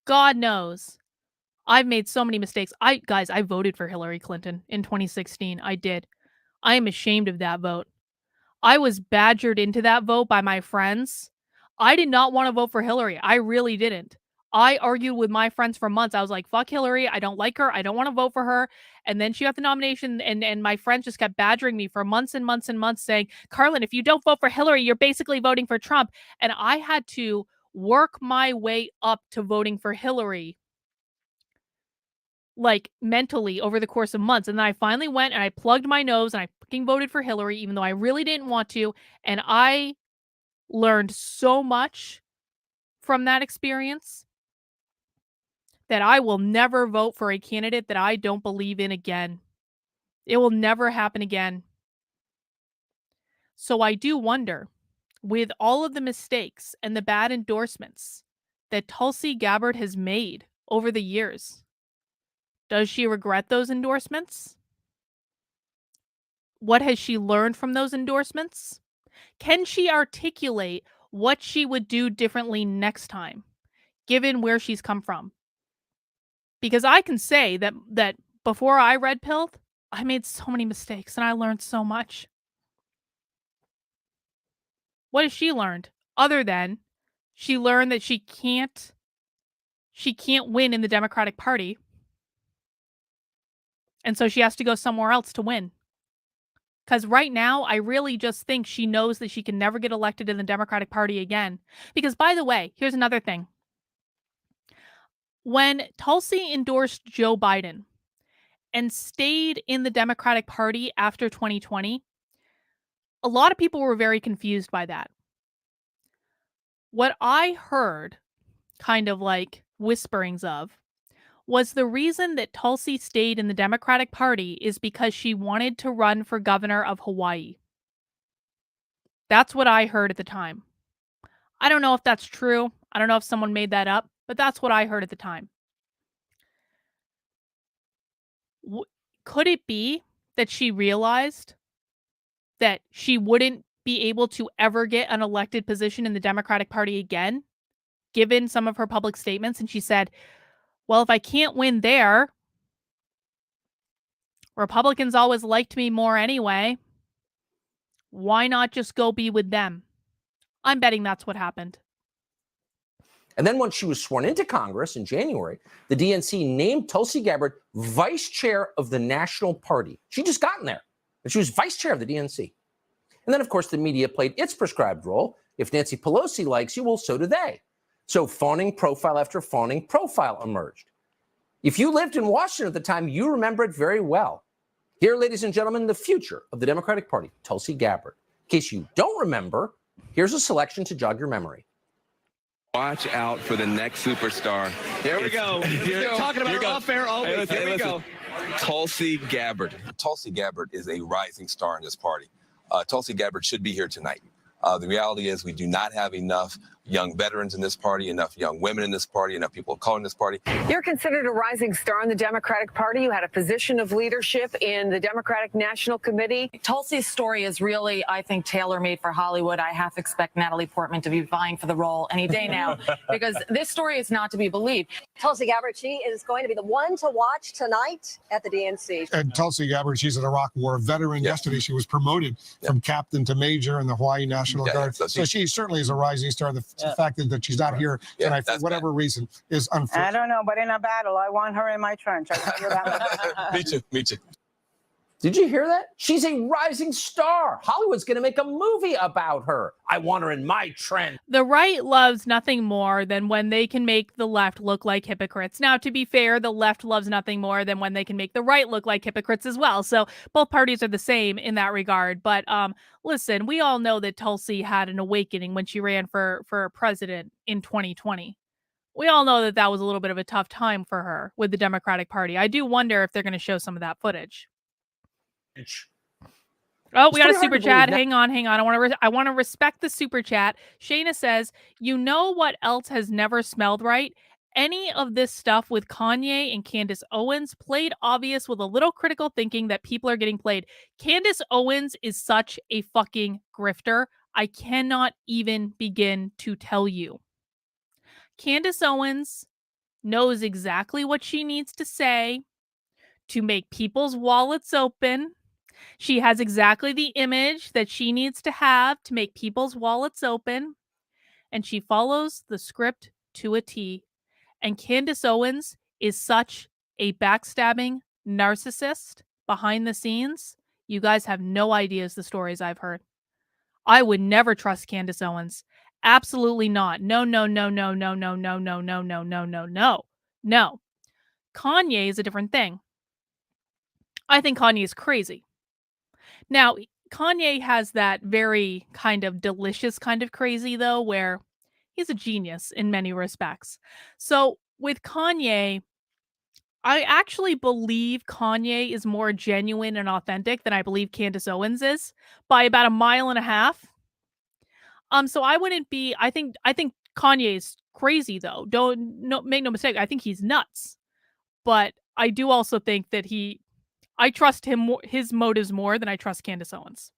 God knows. I've made so many mistakes. I voted for Hillary Clinton in 2016. I did. I am ashamed of that vote. I was badgered into that vote by my friends. I did not want to vote for Hillary. I really didn't. I argued with my friends for months. I was like, fuck Hillary. I don't like her. I don't want to vote for her. And then she got the nomination, and my friends just kept badgering me for months and months and months, saying, Carlin, if you don't vote for Hillary, you're basically voting for Trump. And I had to work my way up to voting for Hillary, like, mentally over the course of months. And then I finally went and I plugged my nose and I fucking voted for Hillary, even though I really didn't want to. And I learned so much from that experience that I will never vote for a candidate that I don't believe in again. It will never happen again. So I do wonder, with all of the mistakes and the bad endorsements that Tulsi Gabbard has made over the years, does she regret those endorsements? What has she learned from those endorsements? Can she articulate what she would do differently next time, given where she's come from? Because I can say that before I red pilled, I made so many mistakes and I learned so much. What has she learned? Other than she learned that she can't win in the Democratic Party. And so she has to go somewhere else to win. Because right now, I really just think she knows that she can never get elected in the Democratic Party again. Because, by the way, here's another thing. When Tulsi endorsed Joe Biden and stayed in the Democratic Party after 2020, a lot of people were very confused by that. What I heard, kind of like whisperings of, was the reason that Tulsi stayed in the Democratic Party is because she wanted to run for governor of Hawaii. That's what I heard at the time. I don't know if that's true. I don't know if someone made that up, but that's what I heard at the time. Could it be that she realized that she wouldn't be able to ever get an elected position in the Democratic Party again given some of her public statements, and she said, well, if I can't win there, Republicans always liked me more anyway. Why not just go be with them? I'm betting that's what happened. And then once she was sworn into Congress in January, the DNC named Tulsi Gabbard vice chair of the National Party. She just gotten there, and she was vice chair of the DNC. And then, of course, the media played its prescribed role. If Nancy Pelosi likes you, well, so do they. So fawning profile after fawning profile emerged. If you lived in Washington at the time, you remember it very well. Here, ladies and gentlemen, the future of the Democratic Party, Tulsi Gabbard. In case you don't remember, here's a selection to jog your memory. Watch out for the next superstar. Here we go. Talking about off air always. Here we go. Tulsi Gabbard. Tulsi Gabbard is a rising star in this party. Tulsi Gabbard should be here tonight. The reality is we do not have enough young veterans in this party, enough young women in this party, enough people of color in this party. You're considered a rising star in the Democratic Party. You had a position of leadership in the Democratic National Committee. Tulsi's story is really, I think, tailor-made for Hollywood. I half expect Natalie Portman to be vying for the role any day now because this story is not to be believed. Tulsi Gabbard, she is going to be the one to watch tonight at the DNC. And Tulsi Gabbard, she's an Iraq War veteran. Yesterday, she was promoted from captain to major in the Hawaii National Guard. So she certainly is a rising star. The fact that she's not here tonight for whatever reason is unfortunate. I don't know, but in a battle, I want her in my trench. I tell you that. Me too. Me too. Did you hear that? She's a rising star. Hollywood's going to make a movie about her. I want her in my trend. The right loves nothing more than when they can make the left look like hypocrites. Now, to be fair, the left loves nothing more than when they can make the right look like hypocrites as well. So both parties are the same in that regard. But listen, we all know that Tulsi had an awakening when she ran for president in 2020. We all know that that was a little bit of a tough time for her with the Democratic Party. I do wonder if they're going to show some of that footage. Oh, we got a super chat. Hang on. I want to respect the super chat. Shayna says, "You know what else has never smelled right? Any of this stuff with Kanye and Candace Owens played obvious with a little critical thinking that people are getting played. Candace Owens is such a fucking grifter. I cannot even begin to tell you. Candace Owens knows exactly what she needs to say to make people's wallets open. She has exactly the image that she needs to have to make people's wallets open. And she follows the script to a T. And Candace Owens is such a backstabbing narcissist behind the scenes. You guys have no ideas the stories I've heard. I would never trust Candace Owens. Absolutely not. No. Kanye is a different thing. I think Kanye is crazy. Now, Kanye has that very kind of delicious kind of crazy, though, where he's a genius in many respects. So with Kanye, I actually believe Kanye is more genuine and authentic than I believe Candace Owens is by about a mile and a half. So I wouldn't be. I think Kanye is crazy, though. Make no mistake. I think he's nuts, but I do also think that I trust him, his motives more than I trust Candace Owens.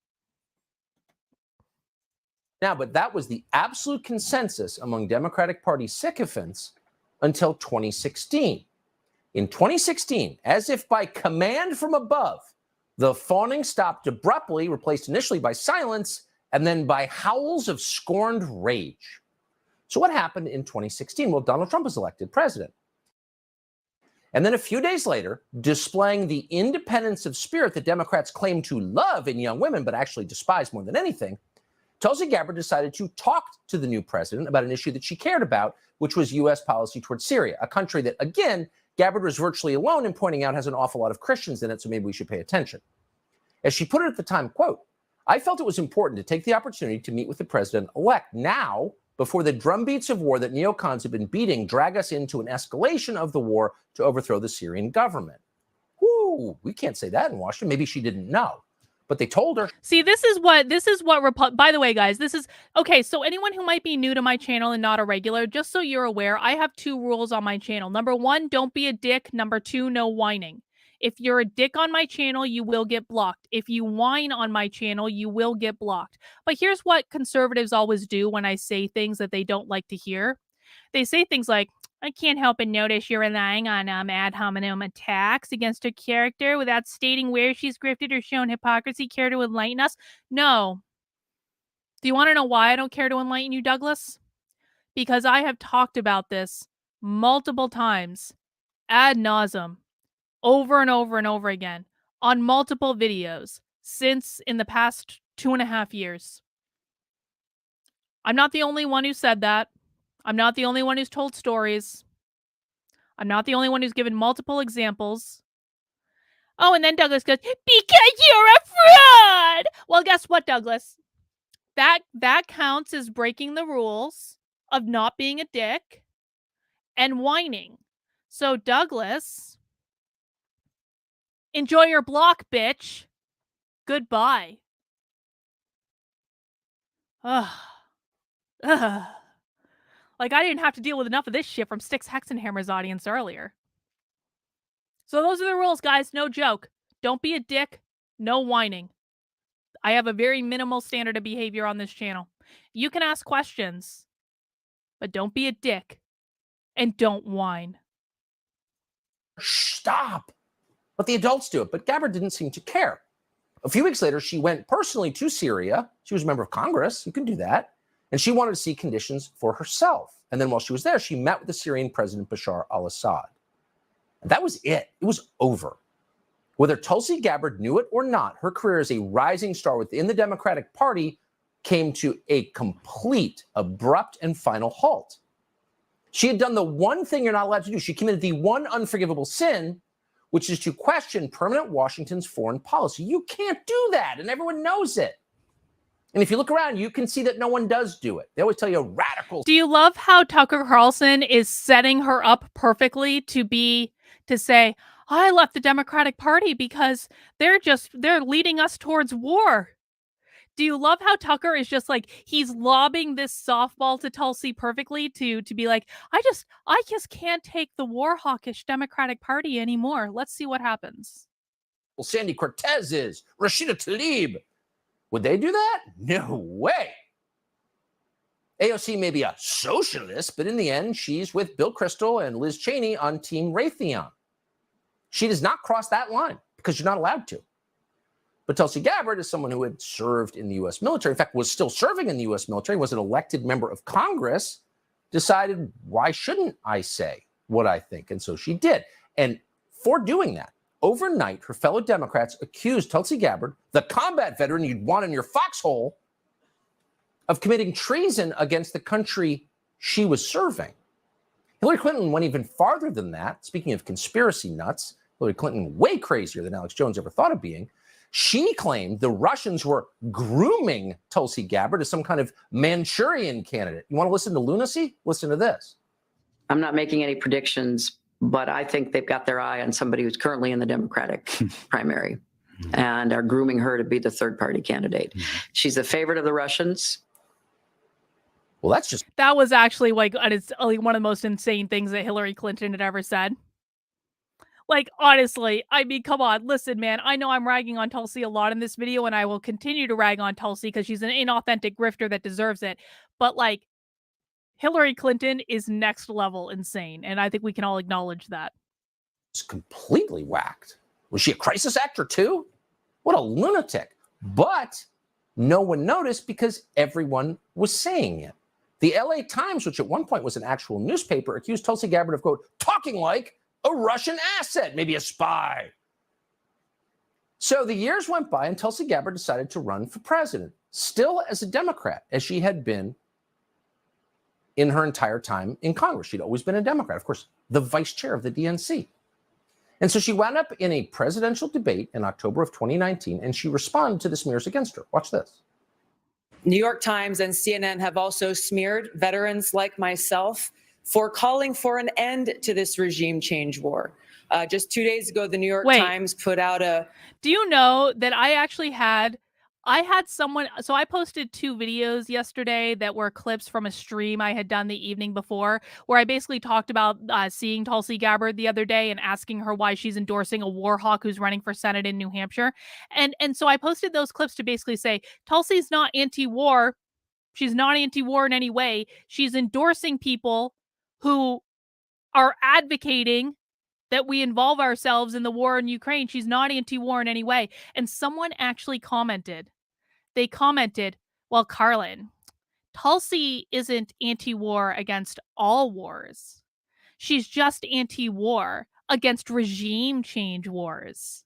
Now, but that was the absolute consensus among Democratic Party sycophants until 2016. In 2016, as if by command from above, the fawning stopped abruptly, replaced initially by silence, and then by howls of scorned rage. So what happened in 2016? Well, Donald Trump was elected president. And then a few days later, displaying the independence of spirit that Democrats claim to love in young women, but actually despise more than anything, Tulsi Gabbard decided to talk to the new president about an issue that she cared about, which was U.S. policy towards Syria, a country that, again, Gabbard was virtually alone in pointing out has an awful lot of Christians in it, so maybe we should pay attention. As she put it at the time, quote, "I felt it was important to take the opportunity to meet with the president-elect now, before the drumbeats of war that neocons have been beating drag us into an escalation of the war to overthrow the Syrian government." Whoo, we can't say that in Washington. Maybe she didn't know, but they told her. See, this is what by the way, guys, this is okay. So anyone who might be new to my channel and not a regular, just so you're aware, I have 2 rules on my channel. Number 1, don't be a dick. Number 2, no whining. If you're a dick on my channel, you will get blocked. If you whine on my channel, you will get blocked. But here's what conservatives always do when I say things that they don't like to hear. They say things like, I can't help but notice you're relying on ad hominem attacks against her character without stating where she's grifted or shown hypocrisy. Care to enlighten us? No. Do you want to know why I don't care to enlighten you, Douglas? Because I have talked about this multiple times, ad nauseum, over and over and over again, on multiple videos since in the past 2.5 years. I'm not the only one who said that. I'm not the only one who's told stories. I'm not the only one who's given multiple examples. Oh, and then Douglas goes, because you're a fraud! Well, guess what, Douglas? That counts as breaking the rules of not being a dick and whining. So, Douglas, enjoy your block, bitch. Goodbye. Ugh. Ugh. Like, I didn't have to deal with enough of this shit from Styxhexenhammer's audience earlier. So those are the rules, guys. No joke. Don't be a dick. No whining. I have a very minimal standard of behavior on this channel. You can ask questions, but don't be a dick. And don't whine. Stop. But the adults do it. But Gabbard didn't seem to care. A few weeks later, she went personally to Syria. She was a member of Congress. You can do that. And she wanted to see conditions for herself. And then while she was there, she met with the Syrian president, Bashar al-Assad. And that was it. It was over. Whether Tulsi Gabbard knew it or not, her career as a rising star within the Democratic Party came to a complete, abrupt, and final halt. She had done the one thing you're not allowed to do. She committed the one unforgivable sin, which is to question permanent Washington's foreign policy. You can't do that, and everyone knows it. And if you look around, you can see that no one does do it. They always tell you radicals. Do you love how Tucker Carlson is setting her up perfectly to say, I left the Democratic Party because they're leading us towards war? Do you love how Tucker is just like, he's lobbing this softball to Tulsi perfectly to be like, I just can't take the war hawkish Democratic Party anymore. Let's see what happens. Well, Sandy Cortez is, Rashida Tlaib. Would they do that? No way. AOC may be a socialist, but in the end, she's with Bill Kristol and Liz Cheney on Team Raytheon. She does not cross that line because you're not allowed to. But Tulsi Gabbard is someone who had served in the U.S. military, in fact, was still serving in the U.S. military, was an elected member of Congress, decided, why shouldn't I say what I think? And so she did. And for doing that, overnight, her fellow Democrats accused Tulsi Gabbard, the combat veteran you'd want in your foxhole, of committing treason against the country she was serving. Hillary Clinton went even farther than that. Speaking of conspiracy nuts, Hillary Clinton way crazier than Alex Jones ever thought of being. She claimed the Russians were grooming Tulsi Gabbard as some kind of Manchurian candidate. You want to listen to lunacy? Listen to this. I'm not making any predictions, but I think they've got their eye on somebody who's currently in the Democratic primary and are grooming her to be the third party candidate. She's a favorite of the Russians. Well, that was actually like one of the most insane things that Hillary Clinton had ever said. Like, honestly, I mean, come on, listen, man, I know I'm ragging on Tulsi a lot in this video, and I will continue to rag on Tulsi because she's an inauthentic grifter that deserves it. But like, Hillary Clinton is next level insane, and I think we can all acknowledge that. It's completely whacked. Was she a crisis actor too? What a lunatic. But no one noticed because everyone was saying it. The LA Times, which at one point was an actual newspaper, accused Tulsi Gabbard of, quote, talking like a Russian asset, maybe a spy. So the years went by and Tulsi Gabbard decided to run for president, still as a Democrat, as she had been in her entire time in Congress. She'd always been a Democrat, of course, the vice chair of the DNC. And so she wound up in a presidential debate in October of 2019, and she responded to the smears against her. Watch this. New York Times and CNN have also smeared veterans like myself for calling for an end to this regime change war. Just 2 days ago, the New York Times put out a... Do you know that I actually had someone, so I posted 2 videos yesterday that were clips from a stream I had done the evening before, where I basically talked about seeing Tulsi Gabbard the other day and asking her why she's endorsing a war hawk who's running for Senate in New Hampshire. And so I posted those clips to basically say, Tulsi's not anti-war. She's not anti-war in any way. She's endorsing people who are advocating that we involve ourselves in the war in Ukraine. She's not anti-war in any way. And someone actually commented. They commented, well, Carlin, Tulsi isn't anti-war against all wars. She's just anti-war against regime change wars.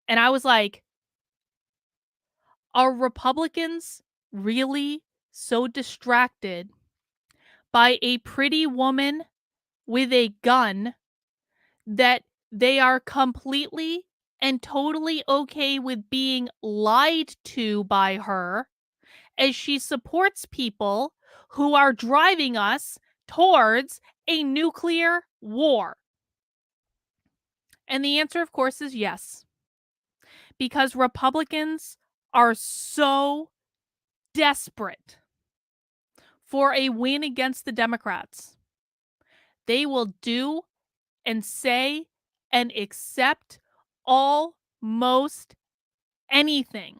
And I was like, are Republicans really so distracted by a pretty woman with a gun that they are completely and totally okay with being lied to by her as she supports people who are driving us towards a nuclear war? And the answer, of course, is yes. Because Republicans are so desperate for a win against the Democrats. They will do and say and accept almost anything.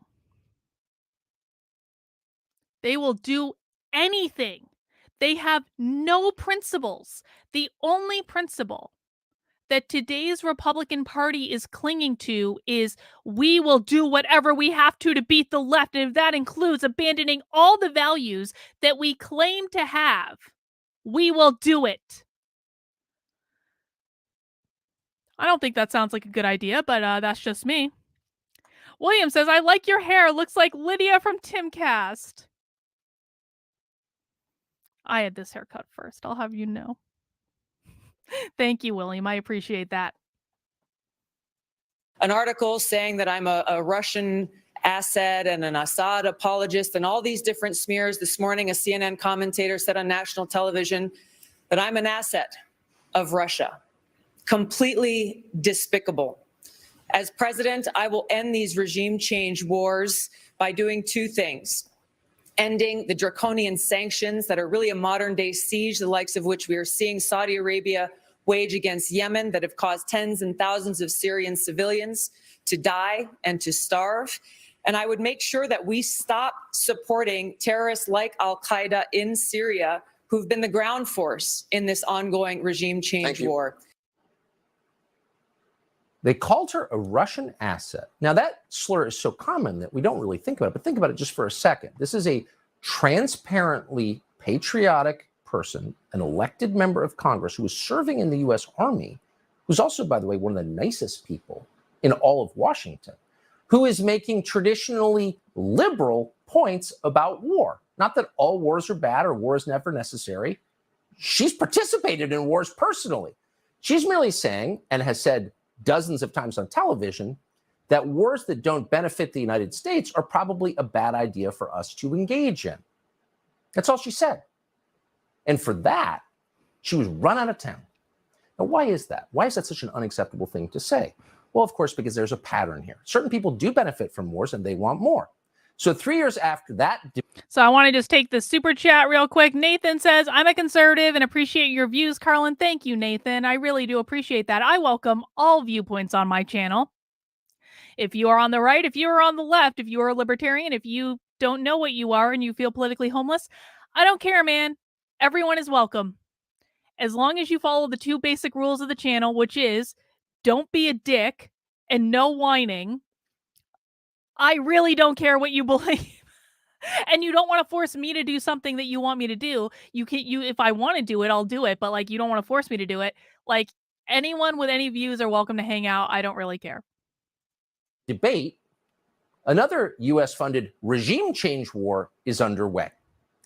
They will do anything. They have no principles. The only principle that today's Republican Party is clinging to is we will do whatever we have to beat the left. And if that includes abandoning all the values that we claim to have, we will do it. I don't think that sounds like a good idea, but that's just me. William says, I like your hair. Looks like Lydia from Timcast. I had this haircut first. I'll have you know. Thank you, William. I appreciate that. An article saying that I'm a Russian asset and an Assad apologist and all these different smears. This morning, a CNN commentator said on national television that I'm an asset of Russia. Completely despicable. As president, I will end these regime change wars by doing two things. Ending the draconian sanctions that are really a modern day siege, the likes of which we are seeing Saudi Arabia wage against Yemen, that have caused tens and thousands of Syrian civilians to die and to starve. And I would make sure that we stop supporting terrorists like Al-Qaeda in Syria, who've been the ground force in this ongoing regime change war. They called her a Russian asset. Now, that slur is so common that we don't really think about it, but think about it just for a second. This is a transparently patriotic person, an elected member of Congress who was serving in the U.S. Army, who's also, by the way, one of the nicest people in all of Washington, who is making traditionally liberal points about war. Not that all wars are bad or war is never necessary. She's participated in wars personally. She's merely saying, and has said dozens of times on television, that wars that don't benefit the United States are probably a bad idea for us to engage in. That's all she said. And for that, she was run out of town. Now, why is that? Why is that such an unacceptable thing to say? Well, of course, because there's a pattern here. Certain people do benefit from wars and they want more. So 3 years after that... So I want to just take the super chat real quick. Nathan says, I'm a conservative and appreciate your views, Carlin. Thank you, Nathan. I really do appreciate that. I welcome all viewpoints on my channel. If you are on the right, if you are on the left, if you are a libertarian, if you don't know what you are and you feel politically homeless, I don't care, man. Everyone is welcome. As long as you follow the two basic rules of the channel, which is don't be a dick and no whining. I really don't care what you believe. And you don't want to force me to do something that you want me to do. If I want to do it, I'll do it. But like, you don't want to force me to do it. Like, anyone with any views are welcome to hang out. I don't really care. Debate, another U.S.-funded regime change war is underway.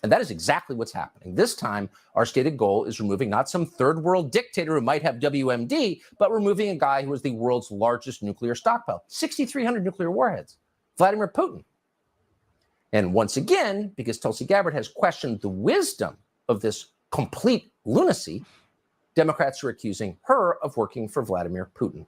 And that is exactly what's happening. This time, our stated goal is removing not some third world dictator who might have WMD, but removing a guy who is the world's largest nuclear stockpile, 6,300 nuclear warheads, Vladimir Putin. And once again, because Tulsi Gabbard has questioned the wisdom of this complete lunacy, Democrats are accusing her of working for Vladimir Putin.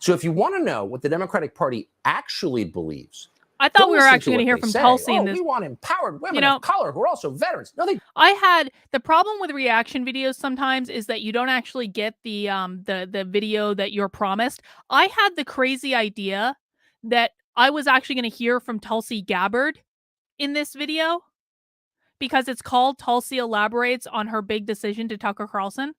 So if you want to know what the Democratic Party actually believes, I thought we were actually going to hear from Tulsi in this. We want empowered women of color who are also veterans. No, the problem with reaction videos sometimes is that you don't actually get the video that you're promised. I had the crazy idea that I was actually going to hear from Tulsi Gabbard in this video, because it's called Tulsi Elaborates on Her Big Decision to Tucker Carlson.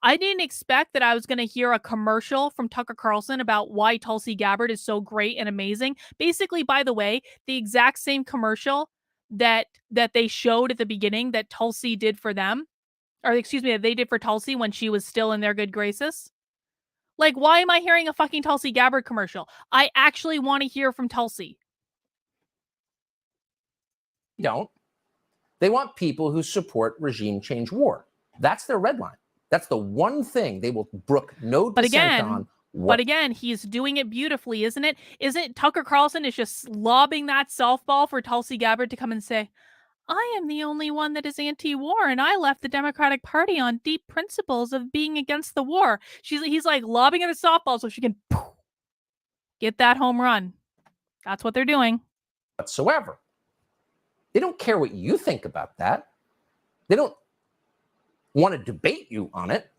I didn't expect that I was going to hear a commercial from Tucker Carlson about why Tulsi Gabbard is so great and amazing. Basically, by the way, the exact same commercial that they showed at the beginning that Tulsi did for them, or excuse me, that they did for Tulsi when she was still in their good graces. Like, why am I hearing a fucking Tulsi Gabbard commercial? I actually want to hear from Tulsi. Don't. They want people who support regime change war. That's their red line. That's the one thing they will brook no dissent on. But again, he's doing it beautifully, isn't it? Isn't Tucker Carlson is just lobbing that softball for Tulsi Gabbard to come and say, I am the only one that is anti-war, and I left the Democratic Party on deep principles of being against the war. He's like lobbing her a softball so she can get that home run. That's what they're doing. Whatsoever. They don't care what you think about that. They don't want to debate you on it.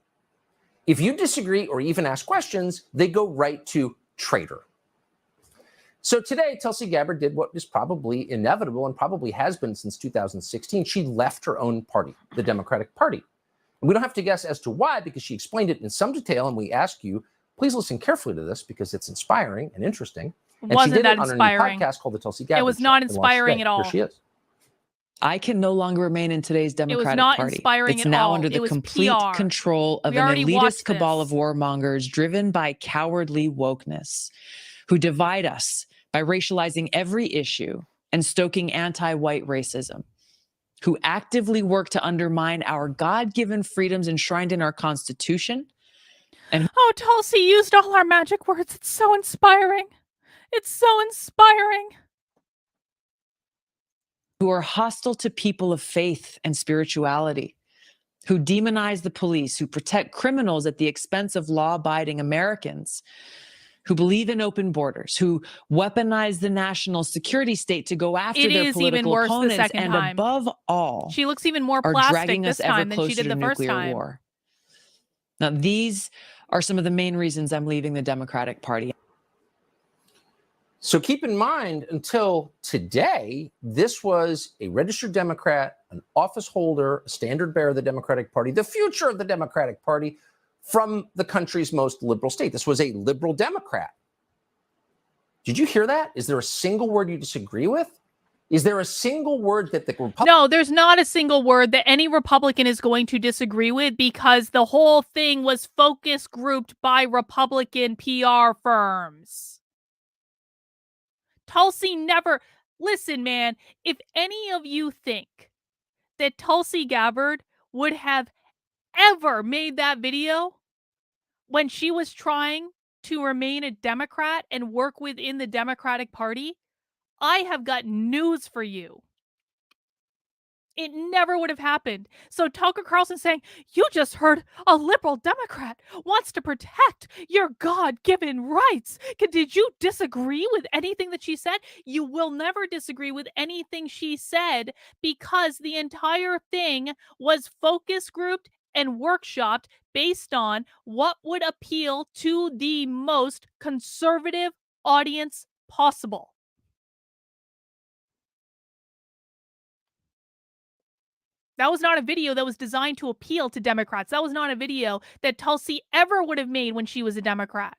If you disagree or even ask questions, they go right to traitor. So today, Tulsi Gabbard did what is probably inevitable and probably has been since 2016. She left her own party, the Democratic Party. And we don't have to guess as to why, because she explained it in some detail. And we ask you, please listen carefully to this because it's inspiring and interesting. And Wasn't she did that it on inspiring? a new podcast called The Tulsi Gabbard It was Show not in Las inspiring Vegas. at all. Here she is. I can no longer remain in today's Democratic not Party. inspiring it's at now all. under It the was complete PR. control of We an already elitist watched cabal this. of warmongers driven by cowardly wokeness who divide us by racializing every issue and stoking anti-white racism, who actively work to undermine our God-given freedoms enshrined in our Constitution. And oh, Tulsi used all our magic words. It's so inspiring. It's so inspiring. who are hostile to people of faith and spirituality, who demonize the police, who protect criminals at the expense of law-abiding Americans, who believe in open borders, who weaponize the national security state to go after It their is even political worse the opponents, second and time. above all, She looks even more are plastic dragging this us ever time than she closer did to the first nuclear time. war. Now, these are some of the main reasons I'm leaving the Democratic Party. So keep in mind, until today, this was a registered Democrat, an office holder, a standard bearer of the Democratic Party, the future of the Democratic Party from the country's most liberal state. This was a liberal Democrat. Did you hear that? Is there a single word you disagree with? Is there a single word that the Republican... No, there's not a single word that any Republican is going to disagree with because the whole thing was focus grouped by Republican PR firms. Tulsi never... Listen, man, if any of you think that Tulsi Gabbard would have ever made that video when she was trying to remain a Democrat and work within the Democratic Party, I have got news for you. It never would have happened. So Tucker Carlson saying, you just heard a liberal Democrat wants to protect your God-given rights. Did you disagree with anything that she said? You will never disagree with anything she said because the entire thing was focus grouped and workshopped based on what would appeal to the most conservative audience possible. That was not a video that was designed to appeal to Democrats. That was not a video that Tulsi ever would have made when she was a Democrat.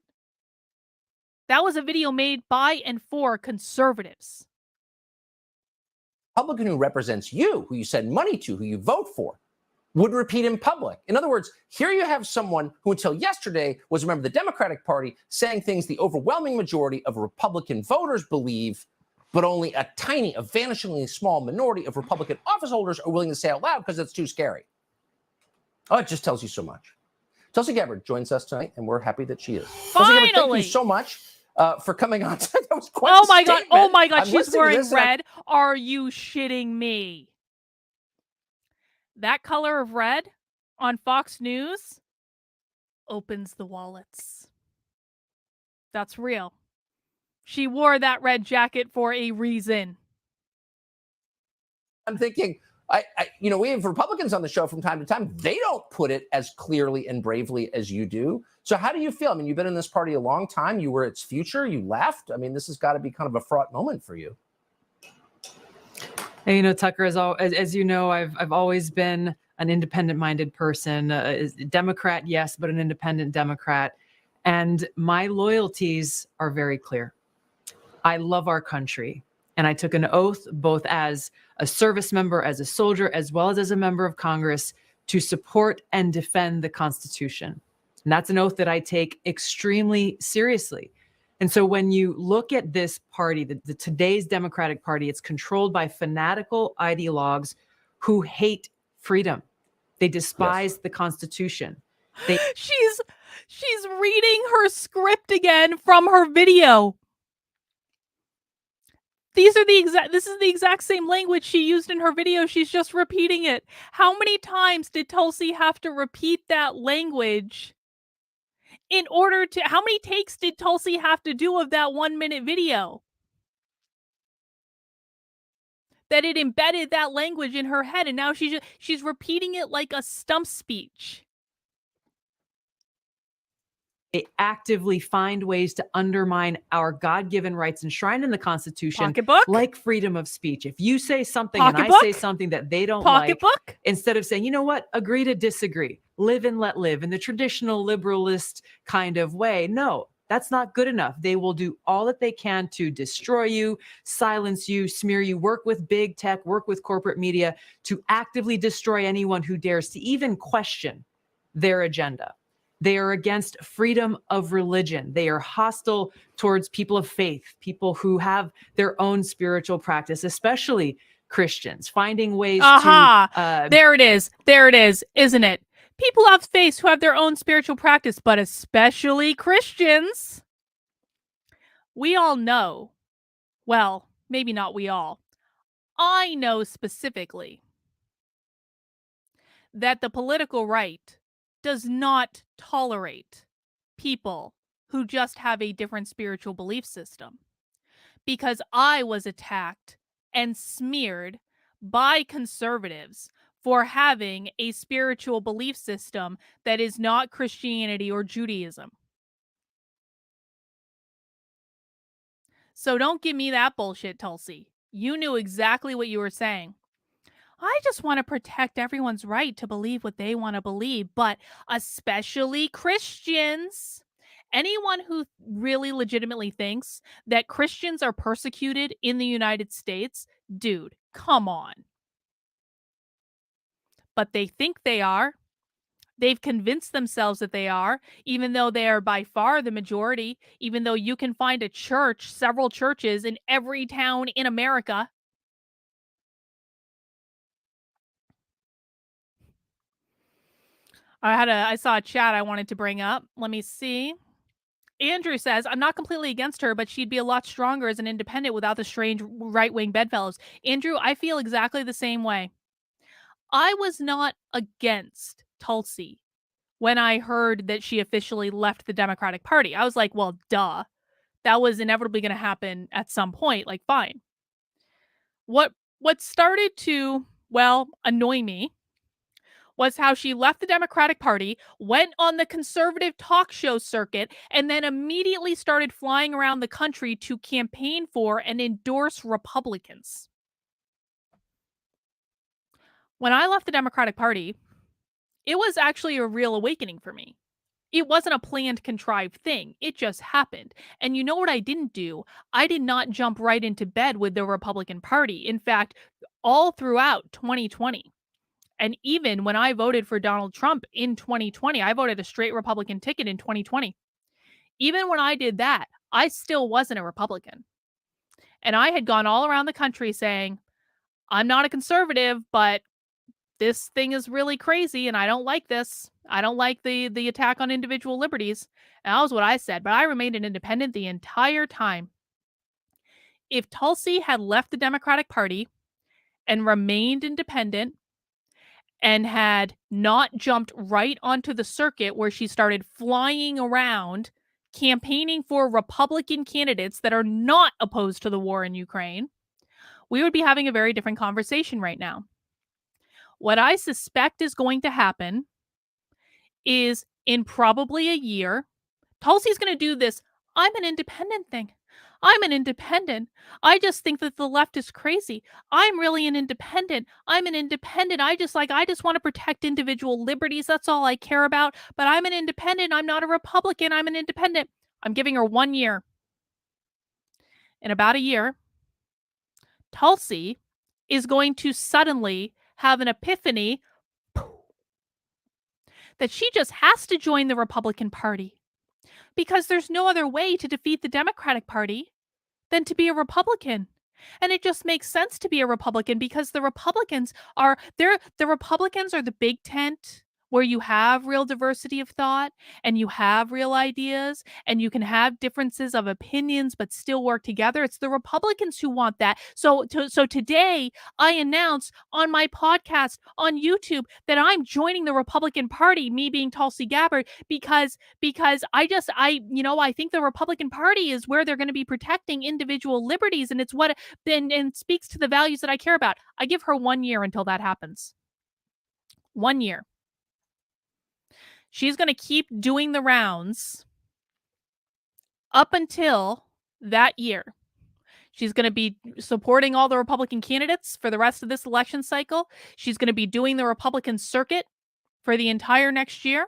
That was a video made by and for conservatives. Republican who represents you, who you send money to, who you vote for, would repeat in public. In other words, here you have someone who until yesterday was a member of the Democratic Party saying things the overwhelming majority of Republican voters believe, but only a tiny, a vanishingly small minority of Republican office holders are willing to say out loud because it's too scary. Oh, it just tells you so much. Tulsi Gabbard joins us tonight, and we're happy that she is. Tulsi Gabbard, thank you so much for coming on. That was quite oh a my God! statement. Oh my God! I'm She's listening to wearing this and red. Are you shitting me? That color of red on Fox News opens the wallets. That's real. She wore that red jacket for a reason. I'm thinking, we have Republicans on the show from time to time. They don't put it as clearly and bravely as you do. So how do you feel? I mean, you've been in this party a long time. You were its future. You left. I mean, this has got to be kind of a fraught moment for you. And, you know, Tucker, as you know, I've always been an independent-minded person, Democrat, yes, but an independent Democrat. And my loyalties are very clear. I love our country. And I took an oath, both as a service member, as a soldier, as well as a member of Congress, to support and defend the Constitution. And that's an oath that I take extremely seriously. And so when you look at this party, the today's Democratic Party, it's controlled by fanatical ideologues who hate freedom. They despise the Constitution. She's reading her script again from her video. This is the exact same language she used in her video. She's just repeating it. How many times did Tulsi have to repeat that language in order to, how many takes did Tulsi have to do of that 1 minute video? That it embedded that language in her head, and now she's repeating it like a stump speech. They actively find ways to undermine our God-given rights enshrined in the Constitution, Pocketbook? like freedom of speech. If you say something Pocketbook? and I say something that they don't Pocketbook? like, instead of saying, you know what, agree to disagree, live and let live in the traditional liberalist kind of way. No, that's not good enough. They will do all that they can to destroy you, silence you, smear you, work with big tech, work with corporate media to actively destroy anyone who dares to even question their agenda. They are against freedom of religion. They are hostile towards people of faith, people who have their own spiritual practice, especially Christians, finding ways to... There it is. There it is, isn't it? People of faith who have their own spiritual practice, but especially Christians. We all know, well, maybe not we all. I know specifically that the political right does not tolerate people who just have a different spiritual belief system. Because I was attacked and smeared by conservatives for having a spiritual belief system that is not Christianity or Judaism. So don't give me that bullshit, Tulsi. You knew exactly what you were saying. I just want to protect everyone's right to believe what they want to believe, but especially Christians. Anyone who really legitimately thinks that Christians are persecuted in the United States, dude, come on. But they think they are. They've convinced themselves that they are, even though they are by far the majority, even though you can find a church, several churches in every town in America. I saw a chat I wanted to bring up. Let me see. Andrew says, I'm not completely against her, but she'd be a lot stronger as an independent without the strange right-wing bedfellows. Andrew, I feel exactly the same way. I was not against Tulsi when I heard that she officially left the Democratic Party. I was like, well, duh. That was inevitably going to happen at some point. Like, fine. What started to, well, annoy me was how she left the Democratic Party, went on the conservative talk show circuit, and then immediately started flying around the country to campaign for and endorse Republicans. When I left the Democratic Party, it was actually a real awakening for me. It wasn't a planned, contrived thing. It just happened. And you know what I didn't do? I did not jump right into bed with the Republican Party. In fact, all throughout 2020, and even when I voted for Donald Trump in 2020, I voted a straight Republican ticket in 2020. Even when I did that, I still wasn't a Republican. And I had gone all around the country saying, I'm not a conservative, but this thing is really crazy and I don't like this. I don't like the attack on individual liberties. And that was what I said, but I remained an independent the entire time. If Tulsi had left the Democratic Party and remained independent, and had not jumped right onto the circuit where she started flying around campaigning for Republican candidates that are not opposed to the war in Ukraine, we would be having a very different conversation right now. What I suspect is going to happen is in probably a year, Tulsi's going to do this, I'm an independent thing. I'm an independent. I just think that the left is crazy. I'm really an independent. I'm an independent. I just want to protect individual liberties. That's all I care about. But I'm an independent. I'm not a Republican. I'm an independent. I'm giving her 1 year. In about a year, Tulsi is going to suddenly have an epiphany that she just has to join the Republican Party because there's no other way to defeat the Democratic Party than to be a Republican. And it just makes sense to be a Republican because the Republicans are the big tent where you have real diversity of thought and you have real ideas and you can have differences of opinions but still work together. It's the Republicans who want that. So today I announce on my podcast on YouTube that I'm joining the Republican Party, me being Tulsi Gabbard, because I think the Republican Party is where they're going to be protecting individual liberties, and it's what and speaks to the values that I care about. I give her 1 year until that happens. 1 year. She's going to keep doing the rounds up until that year. She's going to be supporting all the Republican candidates for the rest of this election cycle. She's going to be doing the Republican circuit for the entire next year.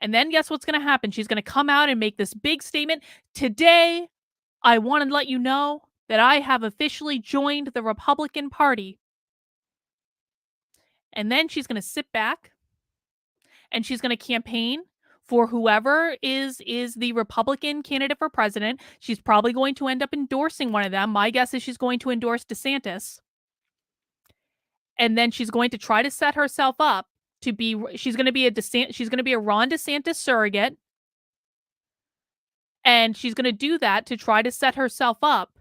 And then guess what's going to happen? She's going to come out and make this big statement. Today, I want to let you know that I have officially joined the Republican Party. And then she's going to sit back and she's going to campaign for whoever is the Republican candidate for president. She's probably going to end up endorsing one of them. My guess is she's going to endorse DeSantis. And then she's going to try to set herself up to be, she's going to be a Ron DeSantis surrogate. And she's going to do that to try to set herself up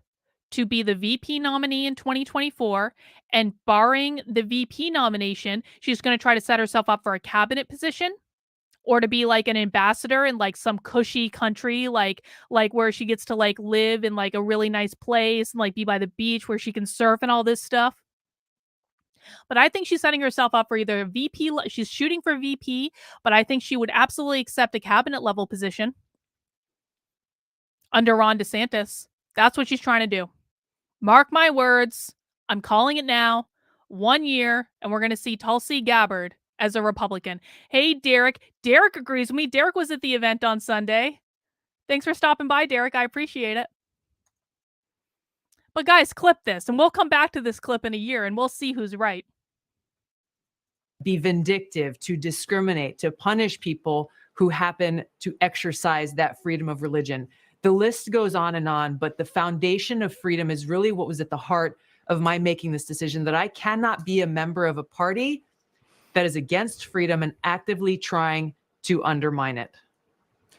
to be the VP nominee in 2024. And barring the VP nomination, she's going to try to set herself up for a cabinet position or to be like an ambassador in like some cushy country, like where she gets to like live in like a really nice place and like be by the beach where she can surf and all this stuff. But I think she's setting herself up for either a VP. She's shooting for VP, but I think she would absolutely accept a cabinet level position under Ron DeSantis. That's what she's trying to do. Mark my words. I'm calling it now. 1 year, and we're going to see Tulsi Gabbard as a Republican. Hey, Derek. Derek agrees with me. Derek was at the event on Sunday. Thanks for stopping by, Derek. I appreciate it. But guys, clip this, and we'll come back to this clip in a year, and we'll see who's right. Be vindictive, to discriminate, to punish people who happen to exercise that freedom of religion. The list goes on, but the foundation of freedom is really what was at the heart of my making this decision, that I cannot be a member of a party that is against freedom and actively trying to undermine it.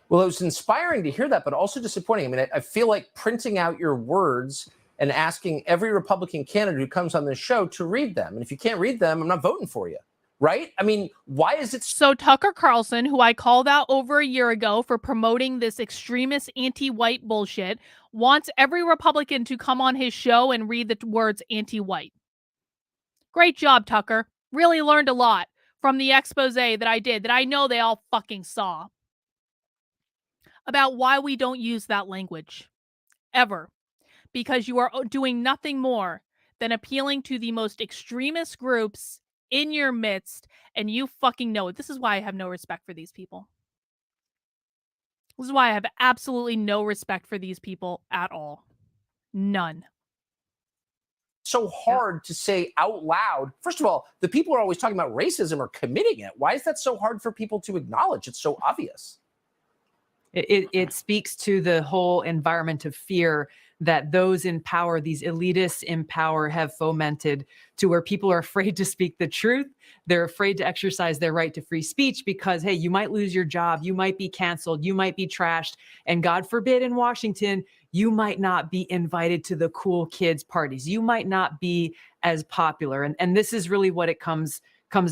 Well, it was inspiring to hear that, but also disappointing. I mean, I feel like printing out your words and asking every Republican candidate who comes on this show to read them. And if you can't read them, I'm not voting for you. Right? I mean, why is it so? Tucker Carlson, who I called out over a year ago for promoting this extremist anti-white bullshit, wants every Republican to come on his show and read the words anti-white. Great job, Tucker. Really learned a lot from the expose that I did, that I know they all fucking saw, about why we don't use that language ever. Because you are doing nothing more than appealing to the most extremist groups in your midst, and you fucking know it. This is why I have no respect for these people. This is why I have absolutely no respect for these people at all. None. So hard to say out loud. First of all, the people who are always talking about racism are committing it. Why is that so hard for people to acknowledge? It's so obvious. It speaks to the whole environment of fear that those in power, these elitists in power, have fomented, to where people are afraid to speak the truth. They're afraid to exercise their right to free speech because, hey, you might lose your job, you might be canceled, you might be trashed, and God forbid in Washington, you might not be invited to the cool kids parties. You might not be as popular. And this is really what it comes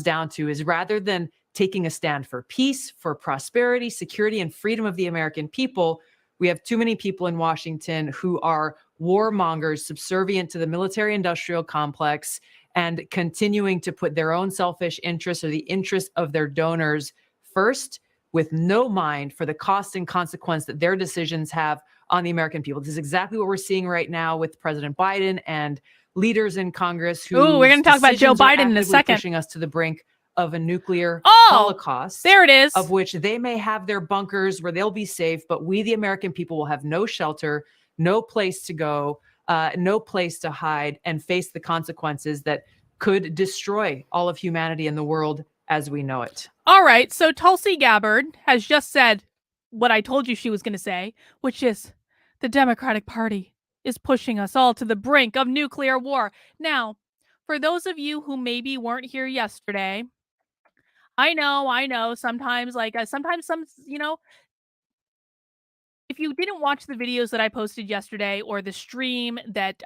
down to, is rather than taking a stand for peace, for prosperity, security, and freedom of the American people, we have too many people in Washington who are warmongers, subservient to the military-industrial complex, and continuing to put their own selfish interests or the interests of their donors first, with no mind for the cost and consequence that their decisions have on the American people. This is exactly what we're seeing right now with President Biden and leaders in Congress who we're going to talk about Joe Biden in a second. Pushing us to the brink of a nuclear Oh, holocaust. There it is. Of which they may have their bunkers where they'll be safe, but we, the American people, will have no shelter, no place to go, no place to hide, and face the consequences that could destroy all of humanity and the world as we know it. All right. So Tulsi Gabbard has just said what I told you she was going to say, which is the Democratic Party is pushing us all to the brink of nuclear war. Now, for those of you who maybe weren't here yesterday, I know. Sometimes, if you didn't watch the videos that I posted yesterday or the stream that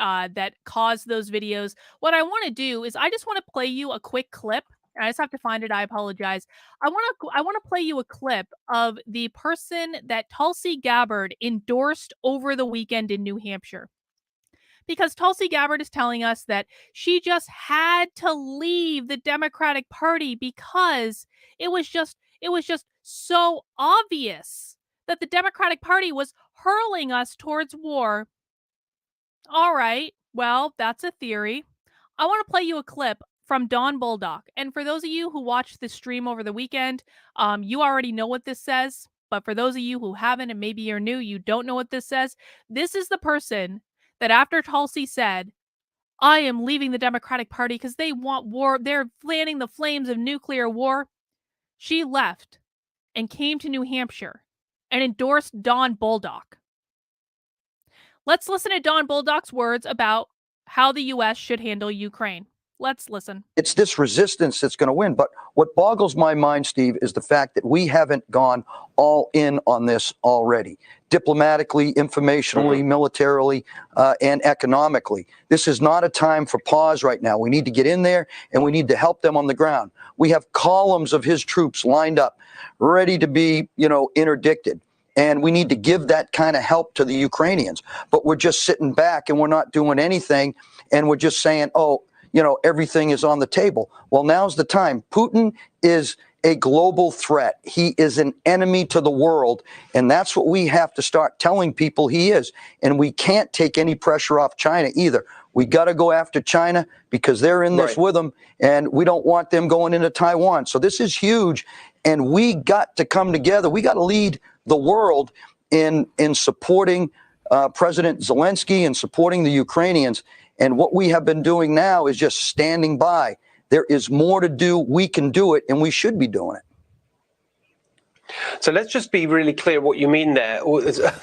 caused those videos, what I want to do is I just want to play you a quick clip. I just have to find it. I apologize. I want to play you a clip of the person that Tulsi Gabbard endorsed over the weekend in New Hampshire. Because Tulsi Gabbard is telling us that she just had to leave the Democratic Party because it was just so obvious that the Democratic Party was hurling us towards war. All right, well, that's a theory. I want to play you a clip from Dawn Bulldog. And for those of you who watched the stream over the weekend, you already know what this says. But for those of you who haven't and maybe you're new, you don't know what this says. This is the person that after Tulsi said, I am leaving the Democratic Party because they want war, they're fanning the flames of nuclear war, she left and came to New Hampshire and endorsed Dawn Bulldog. Let's listen to Dawn Bulldog's words about how the U.S. should handle Ukraine. Let's listen. It's this resistance that's going to win. But what boggles my mind, Steve, is the fact that we haven't gone all in on this already. Diplomatically, informationally, militarily, and economically. This is not a time for pause right now. We need to get in there and we need to help them on the ground. We have columns of his troops lined up, ready to be, interdicted. And we need to give that kind of help to the Ukrainians. But we're just sitting back and we're not doing anything. And we're just saying, everything is on the table. Well, now's the time. Putin is a global threat. He is an enemy to the world. And that's what we have to start telling people he is. And we can't take any pressure off China either. We got to go after China because they're in this with them. And we don't want them going into Taiwan. So this is huge. And we got to come together. We got to lead the world in supporting President Zelensky and supporting the Ukrainians. And what we have been doing now is just standing by. There is more to do. We can do it, and we should be doing it. So let's just be really clear what you mean there.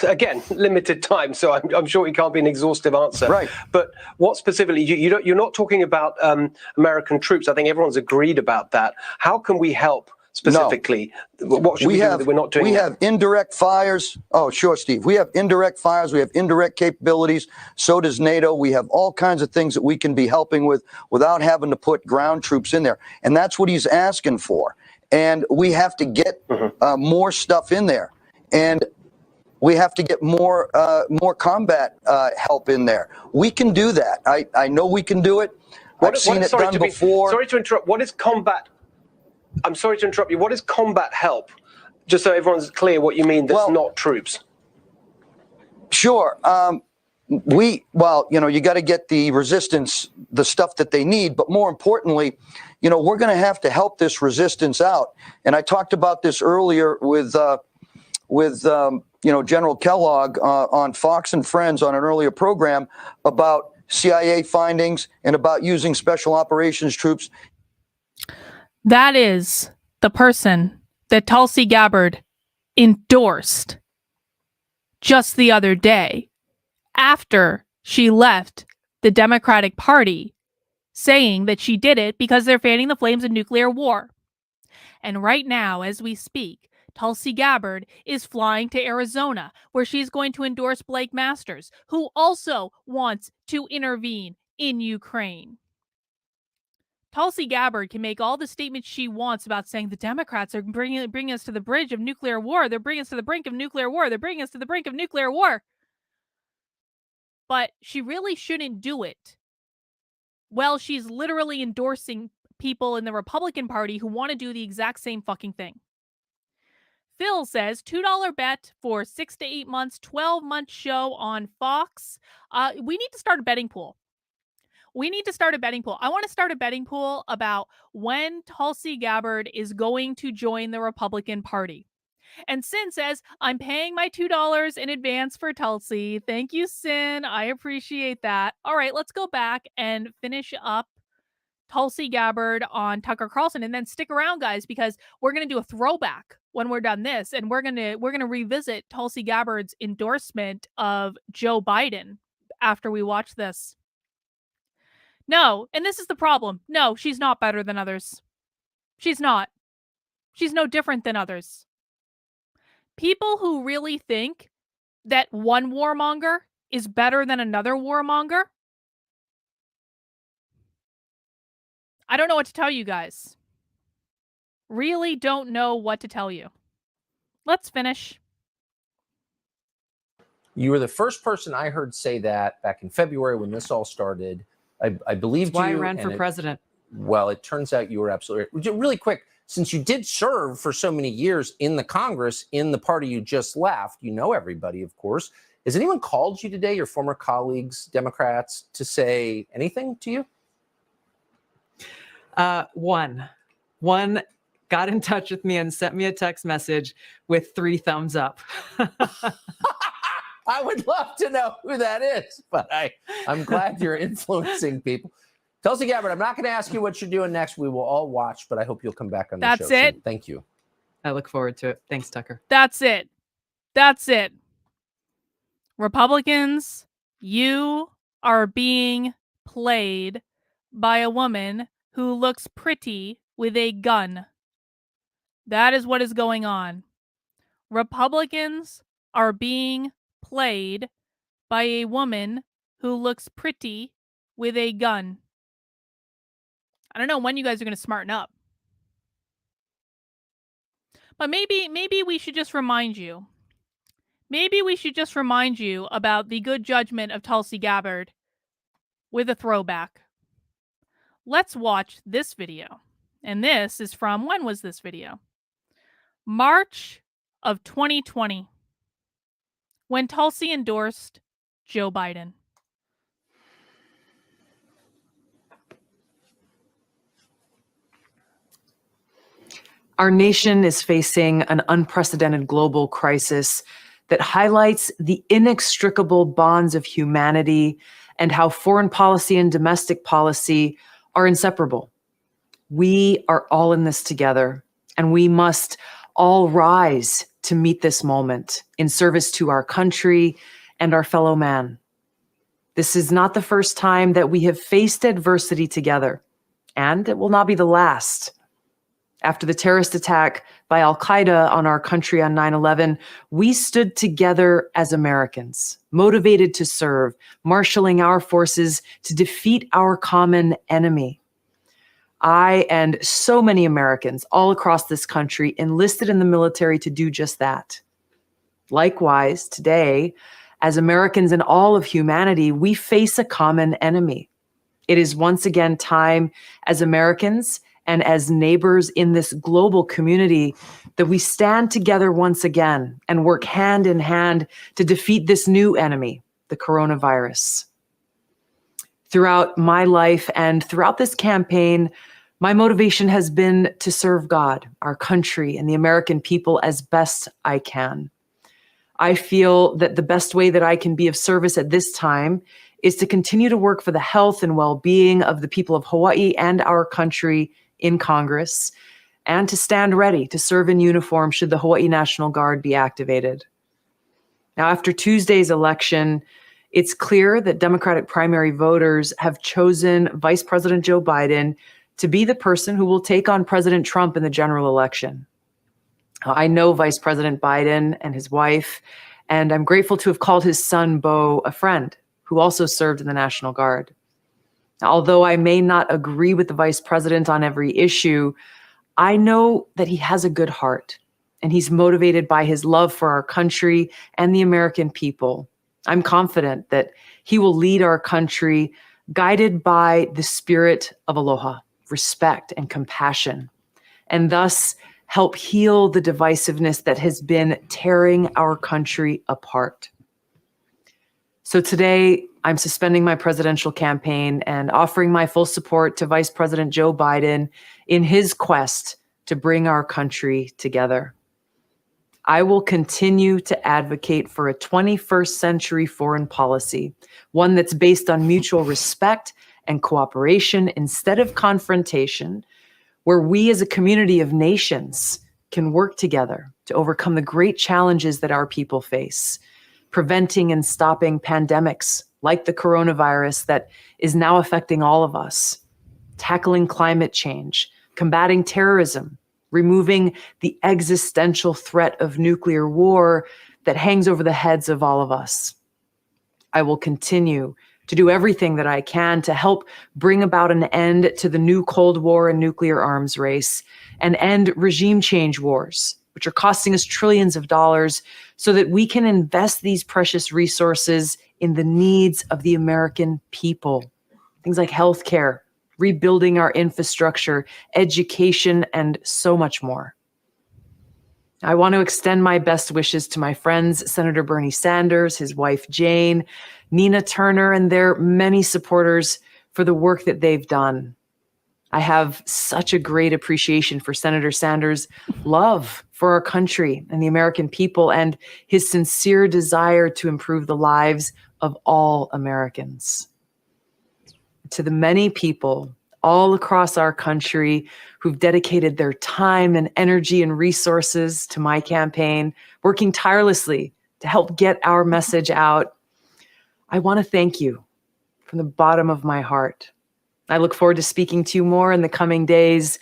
Again, limited time, so I'm sure it can't be an exhaustive answer. Right. But what specifically, you're not talking about American troops. I think everyone's agreed about that. How can we help specifically? No. What should we do that we're not doing? We have indirect fires. Oh, sure, Steve. We have indirect fires. We have indirect capabilities. So does NATO. We have all kinds of things that we can be helping with without having to put ground troops in there. And that's what he's asking for. And we have to get more stuff in there. And we have to get more combat help in there. We can do that. I know we can do it. I've seen it done before. Sorry to interrupt. What is combat? I'm sorry to interrupt you. What is combat help? Just so everyone's clear what you mean that's not troops. Sure. You got to get the resistance, the stuff that they need. But more importantly, we're going to have to help this resistance out. And I talked about this earlier with General Kellogg on Fox and Friends on an earlier program about CIA findings and about using special operations troops. That is the person that Tulsi Gabbard endorsed just the other day after she left the Democratic Party, saying that she did it because they're fanning the flames of nuclear war. And right now, as we speak, Tulsi Gabbard is flying to Arizona, where she's going to endorse Blake Masters, who also wants to intervene in Ukraine. Tulsi Gabbard can make all the statements she wants about saying the Democrats are bringing us to the bridge of nuclear war. They're bringing us to the brink of nuclear war. They're bringing us to the brink of nuclear war. But she really shouldn't do it. Well, she's literally endorsing people in the Republican Party who want to do the exact same fucking thing. Phil says $2 bet for 6 to 8 months, 12-month show on Fox. We need to start a betting pool. I want to start a betting pool about when Tulsi Gabbard is going to join the Republican Party. And Sin says, I'm paying my $2 in advance for Tulsi. Thank you, Sin. I appreciate that. All right, let's go back and finish up Tulsi Gabbard on Tucker Carlson, and then stick around, guys, because we're gonna do a throwback when we're done this, and we're gonna revisit Tulsi Gabbard's endorsement of Joe Biden after we watch this. No, and this is the problem. No, she's not better than others. She's not. She's no different than others. People who really think that one warmonger is better than another warmonger, I don't know what to tell you guys. Really don't know what to tell you. Let's finish. You were the first person I heard say that back in February when this all started. I believed you. That's why I ran for president. Well, it turns out you were absolutely right. Really quick, since you did serve for so many years in the Congress, in the party you just left, you know everybody, of course. Has anyone called you today, your former colleagues, Democrats, to say anything to you? One got in touch with me and sent me a text message with 3 thumbs up. I would love to know who that is, but I'm glad you're influencing people. Tulsi Gabbard, I'm not going to ask you what you're doing next. We will all watch, but I hope you'll come back on the show. That's it. Soon. Thank you. I look forward to it. Thanks, Tucker. That's it. That's it. Republicans, you are being played by a woman who looks pretty with a gun. That is what is going on. Republicans are being played by a woman who looks pretty with a gun. I don't know when you guys are going to smarten up. But maybe we should just remind you. Maybe we should just remind you about the good judgment of Tulsi Gabbard with a throwback. Let's watch this video. And this is from, when was this video? March of 2020, when Tulsi endorsed Joe Biden. Our nation is facing an unprecedented global crisis that highlights the inextricable bonds of humanity and how foreign policy and domestic policy are inseparable. We are all in this together, and we must all rise to meet this moment in service to our country and our fellow man. This is not the first time that we have faced adversity together, and it will not be the last. After the terrorist attack by Al-Qaeda on our country on 9/11, we stood together as Americans, motivated to serve, marshaling our forces to defeat our common enemy. I and so many Americans all across this country enlisted in the military to do just that. Likewise, today, as Americans and all of humanity, we face a common enemy. It is once again time as Americans and as neighbors in this global community that we stand together once again and work hand in hand to defeat this new enemy, the coronavirus. Throughout my life and throughout this campaign, my motivation has been to serve God, our country, and the American people as best I can. I feel that the best way that I can be of service at this time is to continue to work for the health and well-being of the people of Hawaii and our country in Congress, and to stand ready to serve in uniform should the Hawaii National Guard be activated. Now, after Tuesday's election, it's clear that Democratic primary voters have chosen Vice President Joe Biden to be the person who will take on President Trump in the general election. I know Vice President Biden and his wife, and I'm grateful to have called his son, Beau, a friend who also served in the National Guard. Although I may not agree with the vice president on every issue, I know that he has a good heart and he's motivated by his love for our country and the American people. I'm confident that he will lead our country guided by the spirit of aloha, respect, and compassion, and thus help heal the divisiveness that has been tearing our country apart. So today, I'm suspending my presidential campaign and offering my full support to Vice President Joe Biden in his quest to bring our country together. I will continue to advocate for a 21st century foreign policy, one that's based on mutual respect and cooperation instead of confrontation, where we as a community of nations can work together to overcome the great challenges that our people face, preventing and stopping pandemics like the coronavirus that is now affecting all of us, tackling climate change, combating terrorism, removing the existential threat of nuclear war that hangs over the heads of all of us. I will continue to do everything that I can to help bring about an end to the new Cold War and nuclear arms race and end regime change wars, which are costing us trillions of dollars, so that we can invest these precious resources in the needs of the American people. Things like healthcare, rebuilding our infrastructure, education, and so much more. I want to extend my best wishes to my friends, Senator Bernie Sanders, his wife Jane, Nina Turner, and their many supporters for the work that they've done. I have such a great appreciation for Senator Sanders' love for our country and the American people, and his sincere desire to improve the lives of all Americans. To the many people all across our country who've dedicated their time and energy and resources to my campaign, working tirelessly to help get our message out, I want to thank you from the bottom of my heart. I look forward to speaking to you more in the coming days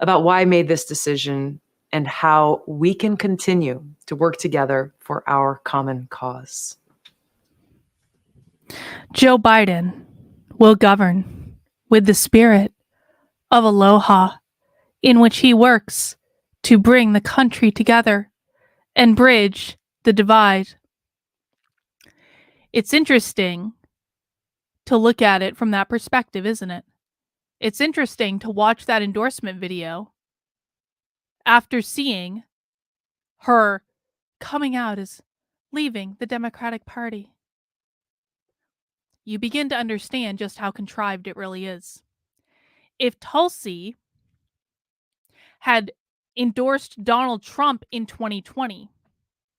about why I made this decision and how we can continue to work together for our common cause. Joe Biden will govern with the spirit of aloha, in which he works to bring the country together and bridge the divide. It's interesting to look at it from that perspective, isn't it? It's interesting to watch that endorsement video after seeing her coming out as leaving the Democratic Party. You begin to understand just how contrived it really is. If Tulsi had endorsed Donald Trump in 2020,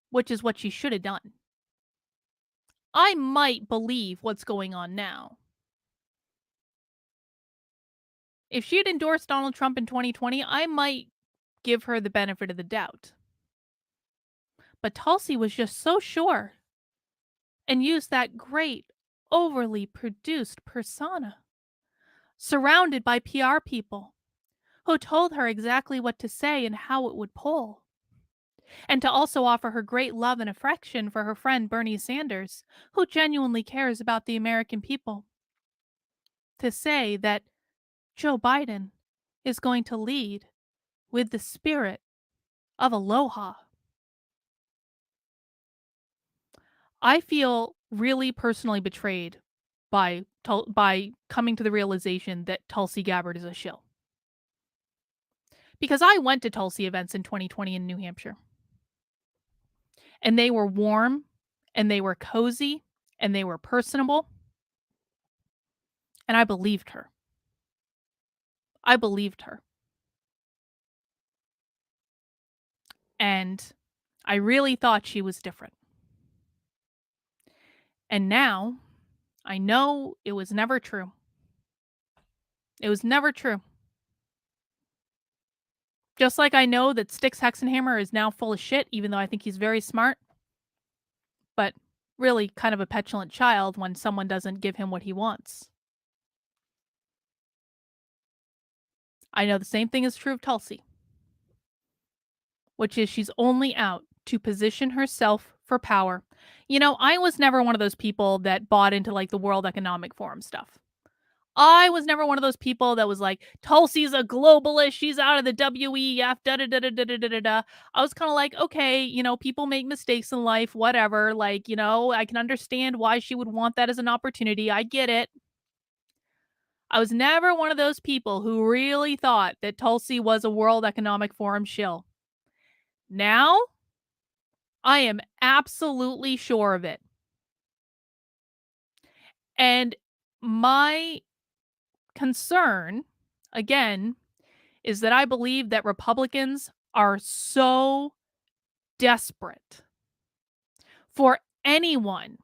which is what she should have done, I might believe what's going on now. If she had endorsed Donald Trump in 2020, I might give her the benefit of the doubt. But Tulsi was just so sure and used that great, overly produced persona, surrounded by PR people who told her exactly what to say and how it would poll. And to also offer her great love and affection for her friend Bernie Sanders, who genuinely cares about the American people. To say that Joe Biden is going to lead with the spirit of aloha. I feel really personally betrayed by coming to the realization that Tulsi Gabbard is a shill. Because I went to Tulsi events in 2020 in New Hampshire. And they were warm, and they were cozy, and they were personable. And I believed her. I believed her. And I really thought she was different. And now, I know it was never true. It was never true. Just like I know that Styxhexenhammer is now full of shit, even though I think he's very smart. But really kind of a petulant child when someone doesn't give him what he wants. I know the same thing is true of Tulsi. Which is she's only out to position herself for power. You know, I was never one of those people that bought into like the World Economic Forum stuff. I was never one of those people that was like, Tulsi's a globalist, she's out of the WEF, da-da-da-da-da-da-da-da. I was kind of like, okay, you know, people make mistakes in life, whatever. Like, you know, I can understand why she would want that as an opportunity. I get it. I was never one of those people who really thought that Tulsi was a World Economic Forum shill. Now, I am absolutely sure of it. And my concern, again, is that I believe that Republicans are so desperate for anyone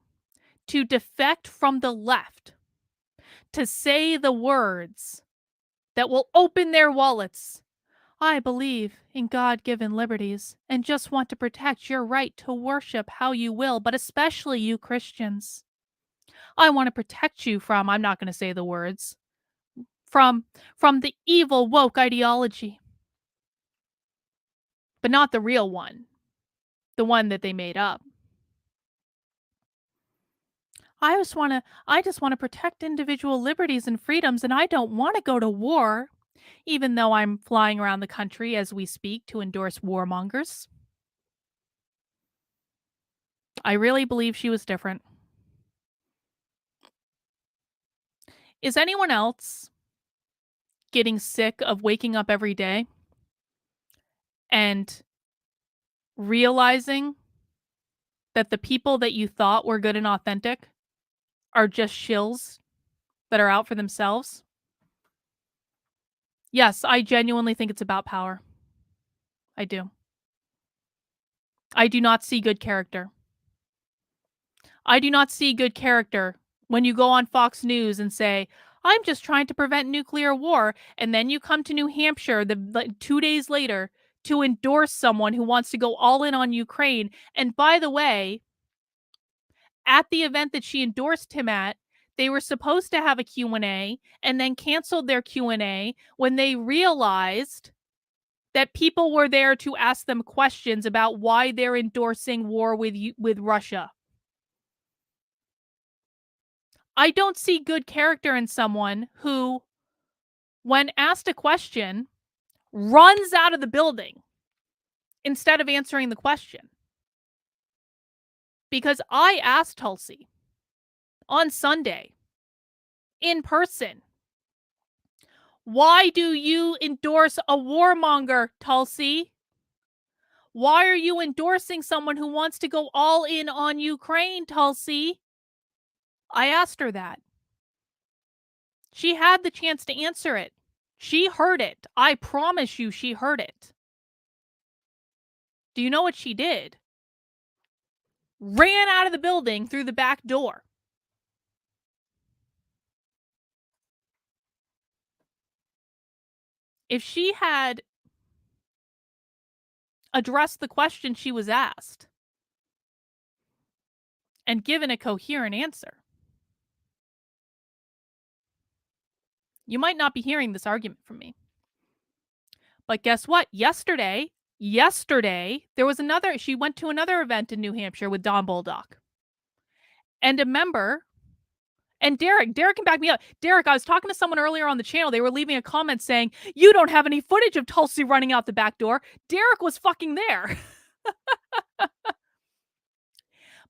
to defect from the left, to say the words that will open their wallets. I believe in God-given liberties and just want to protect your right to worship how you will, but especially you Christians. I want to protect you from, I'm not going to say the words, from the evil woke ideology. But not the real one. The one that they made up. I just want to protect individual liberties and freedoms, and I don't want to go to war, even though I'm flying around the country as we speak to endorse warmongers. I really believe she was different. Is anyone else getting sick of waking up every day and realizing that the people that you thought were good and authentic are just shills that are out for themselves? Yes, I genuinely think it's about power. I do. I do not see good character. I do not see good character when you go on Fox News and say, I'm just trying to prevent nuclear war, and then you come to New Hampshire 2 days later to endorse someone who wants to go all in on Ukraine. And by the way, at the event that she endorsed him at, they were supposed to have a Q&A and then canceled their Q&A when they realized that people were there to ask them questions about why they're endorsing war with Russia. I don't see good character in someone who, when asked a question, runs out of the building instead of answering the question. Because I asked Tulsi on Sunday, in person, why do you endorse a warmonger, Tulsi? Why are you endorsing someone who wants to go all in on Ukraine, Tulsi? I asked her that. She had the chance to answer it. She heard it. I promise you she heard it. Do you know what she did? Ran out of the building through the back door. If she had addressed the question she was asked and given a coherent answer, you might not be hearing this argument from me. But guess what? Yesterday, there was she went to another event in New Hampshire with Don Bolduc. And a member, and Derek can back me up. Derek, I was talking to someone earlier on the channel. They were leaving a comment saying, you don't have any footage of Tulsi running out the back door. Derek was fucking there.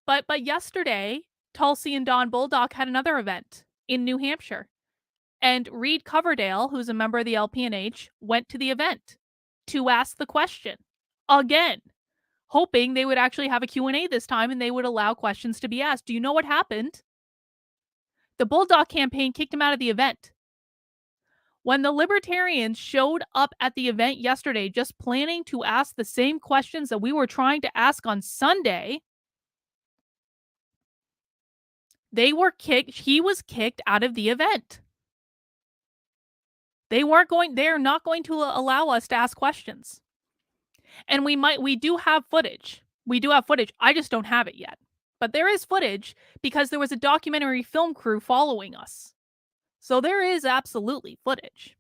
But yesterday, Tulsi and Don Bolduc had another event in New Hampshire. And Reed Coverdale, who's a member of the LPNH, went to the event to ask the question again, hoping they would actually have a Q&A this time and they would allow questions to be asked. Do you know what happened? The Bolduc campaign kicked him out of the event. When the libertarians showed up at the event yesterday just planning to ask the same questions that we were trying to ask on Sunday, they were kicked. He was kicked out of the event. They're not going to allow us to ask questions. And we do have footage. I just don't have it yet. But there is footage because there was a documentary film crew following us. So there is absolutely footage.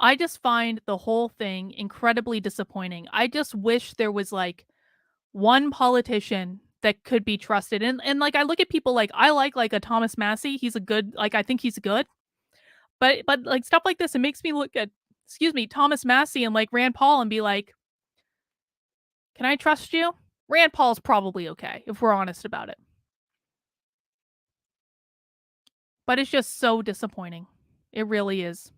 I just find the whole thing incredibly disappointing. I just wish there was like one politician that could be trusted. And like I look at people like I like a Thomas Massey. He's a good, I think he's good. But like stuff like this, it makes me look at, Thomas Massey and like Rand Paul and be like, can I trust you? Rand Paul's probably okay, if we're honest about it. But it's just so disappointing. It really is.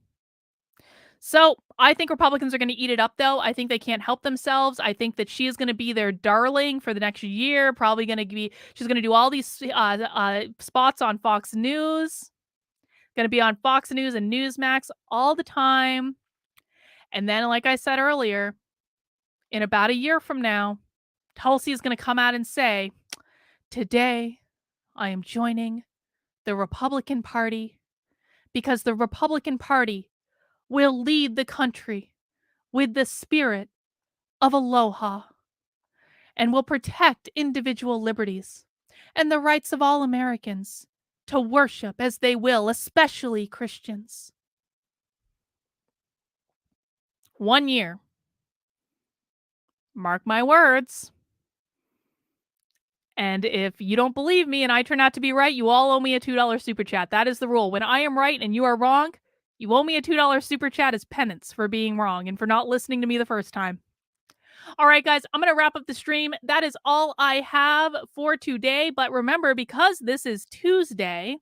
So I think Republicans are going to eat it up, though. I think they can't help themselves. I think that she is going to be their darling for the next year. Probably going to be, she's going to do all these spots on Fox News. Going to be on Fox News and Newsmax all the time. And then, like I said earlier, in about a year from now, Tulsi is going to come out and say, today I am joining the Republican Party because the Republican Party will lead the country with the spirit of aloha and will protect individual liberties and the rights of all Americans to worship as they will, especially Christians. 1 year. Mark my words. And if you don't believe me and I turn out to be right, you all owe me a $2 super chat. That is the rule. When I am right and you are wrong, you owe me a $2 super chat as penance for being wrong and for not listening to me the first time. All right, guys, I'm going to wrap up the stream. That is all I have for today. But remember, because this is Tuesday,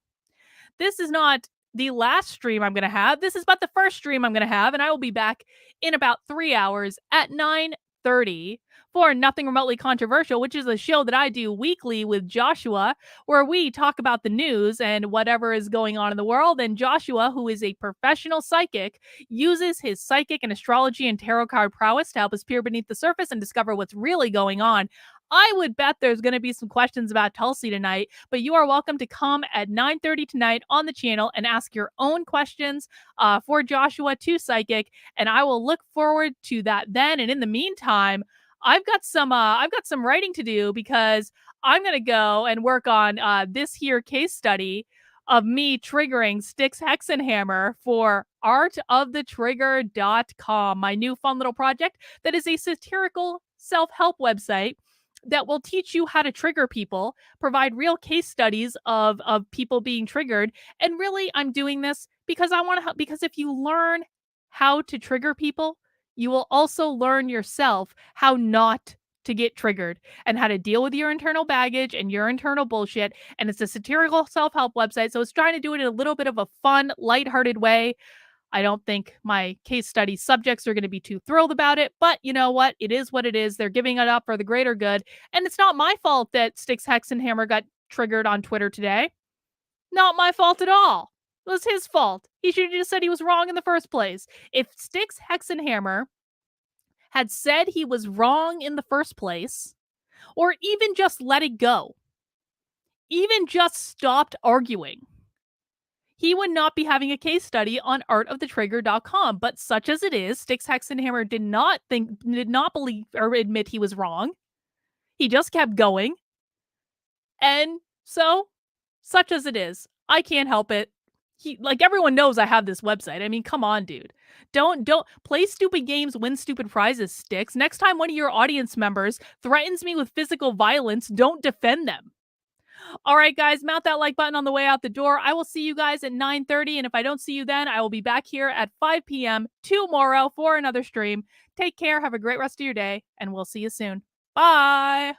this is not the last stream I'm going to have. This is but the first stream I'm going to have, and I will be back in about 3 hours at 9:30 for Nothing Remotely Controversial, which is a show that I do weekly with Joshua, where we talk about the news and whatever is going on in the world. And Joshua, who is a professional psychic, uses his psychic and astrology and tarot card prowess to help us peer beneath the surface and discover what's really going on. I would bet there's going to be some questions about Tulsi tonight, but you are welcome to come at 9:30 tonight on the channel and ask your own questions for Joshua to Psychic, and I will look forward to that then. And in the meantime, I've got some writing to do because I'm going to go and work on this here case study of me triggering Styxhexenhammer for artofthetrigger.com, my new fun little project that is a satirical self-help website that will teach you how to trigger people, provide real case studies of people being triggered. And really, I'm doing this because I want to help, because if you learn how to trigger people, you will also learn yourself how not to get triggered and how to deal with your internal baggage and your internal bullshit. And it's a satirical self-help website, so it's trying to do it in a little bit of a fun, lighthearted way. I don't think my case study subjects are going to be too thrilled about it, but you know what? It is what it is. They're giving it up for the greater good. And it's not my fault that Styxhexenhammer got triggered on Twitter today. Not my fault at all. It was his fault. He should have just said he was wrong in the first place. If Styxhexenhammer had said he was wrong in the first place, or even just let it go, even just stopped arguing, he would not be having a case study on artofthetrigger.com. But such as it is, Styxhexenhammer did not believe or admit he was wrong. He just kept going. And so, such as it is, I can't help it. Like, everyone knows I have this website. I mean, come on, dude. Don't play stupid games, win stupid prizes, Styx. Next time one of your audience members threatens me with physical violence, don't defend them. All right, guys, mount that like button on the way out the door. I will see you guys at 9:30, and if I don't see you then, I will be back here at 5 p.m. tomorrow for another stream. Take care, have a great rest of your day, and we'll see you soon. Bye!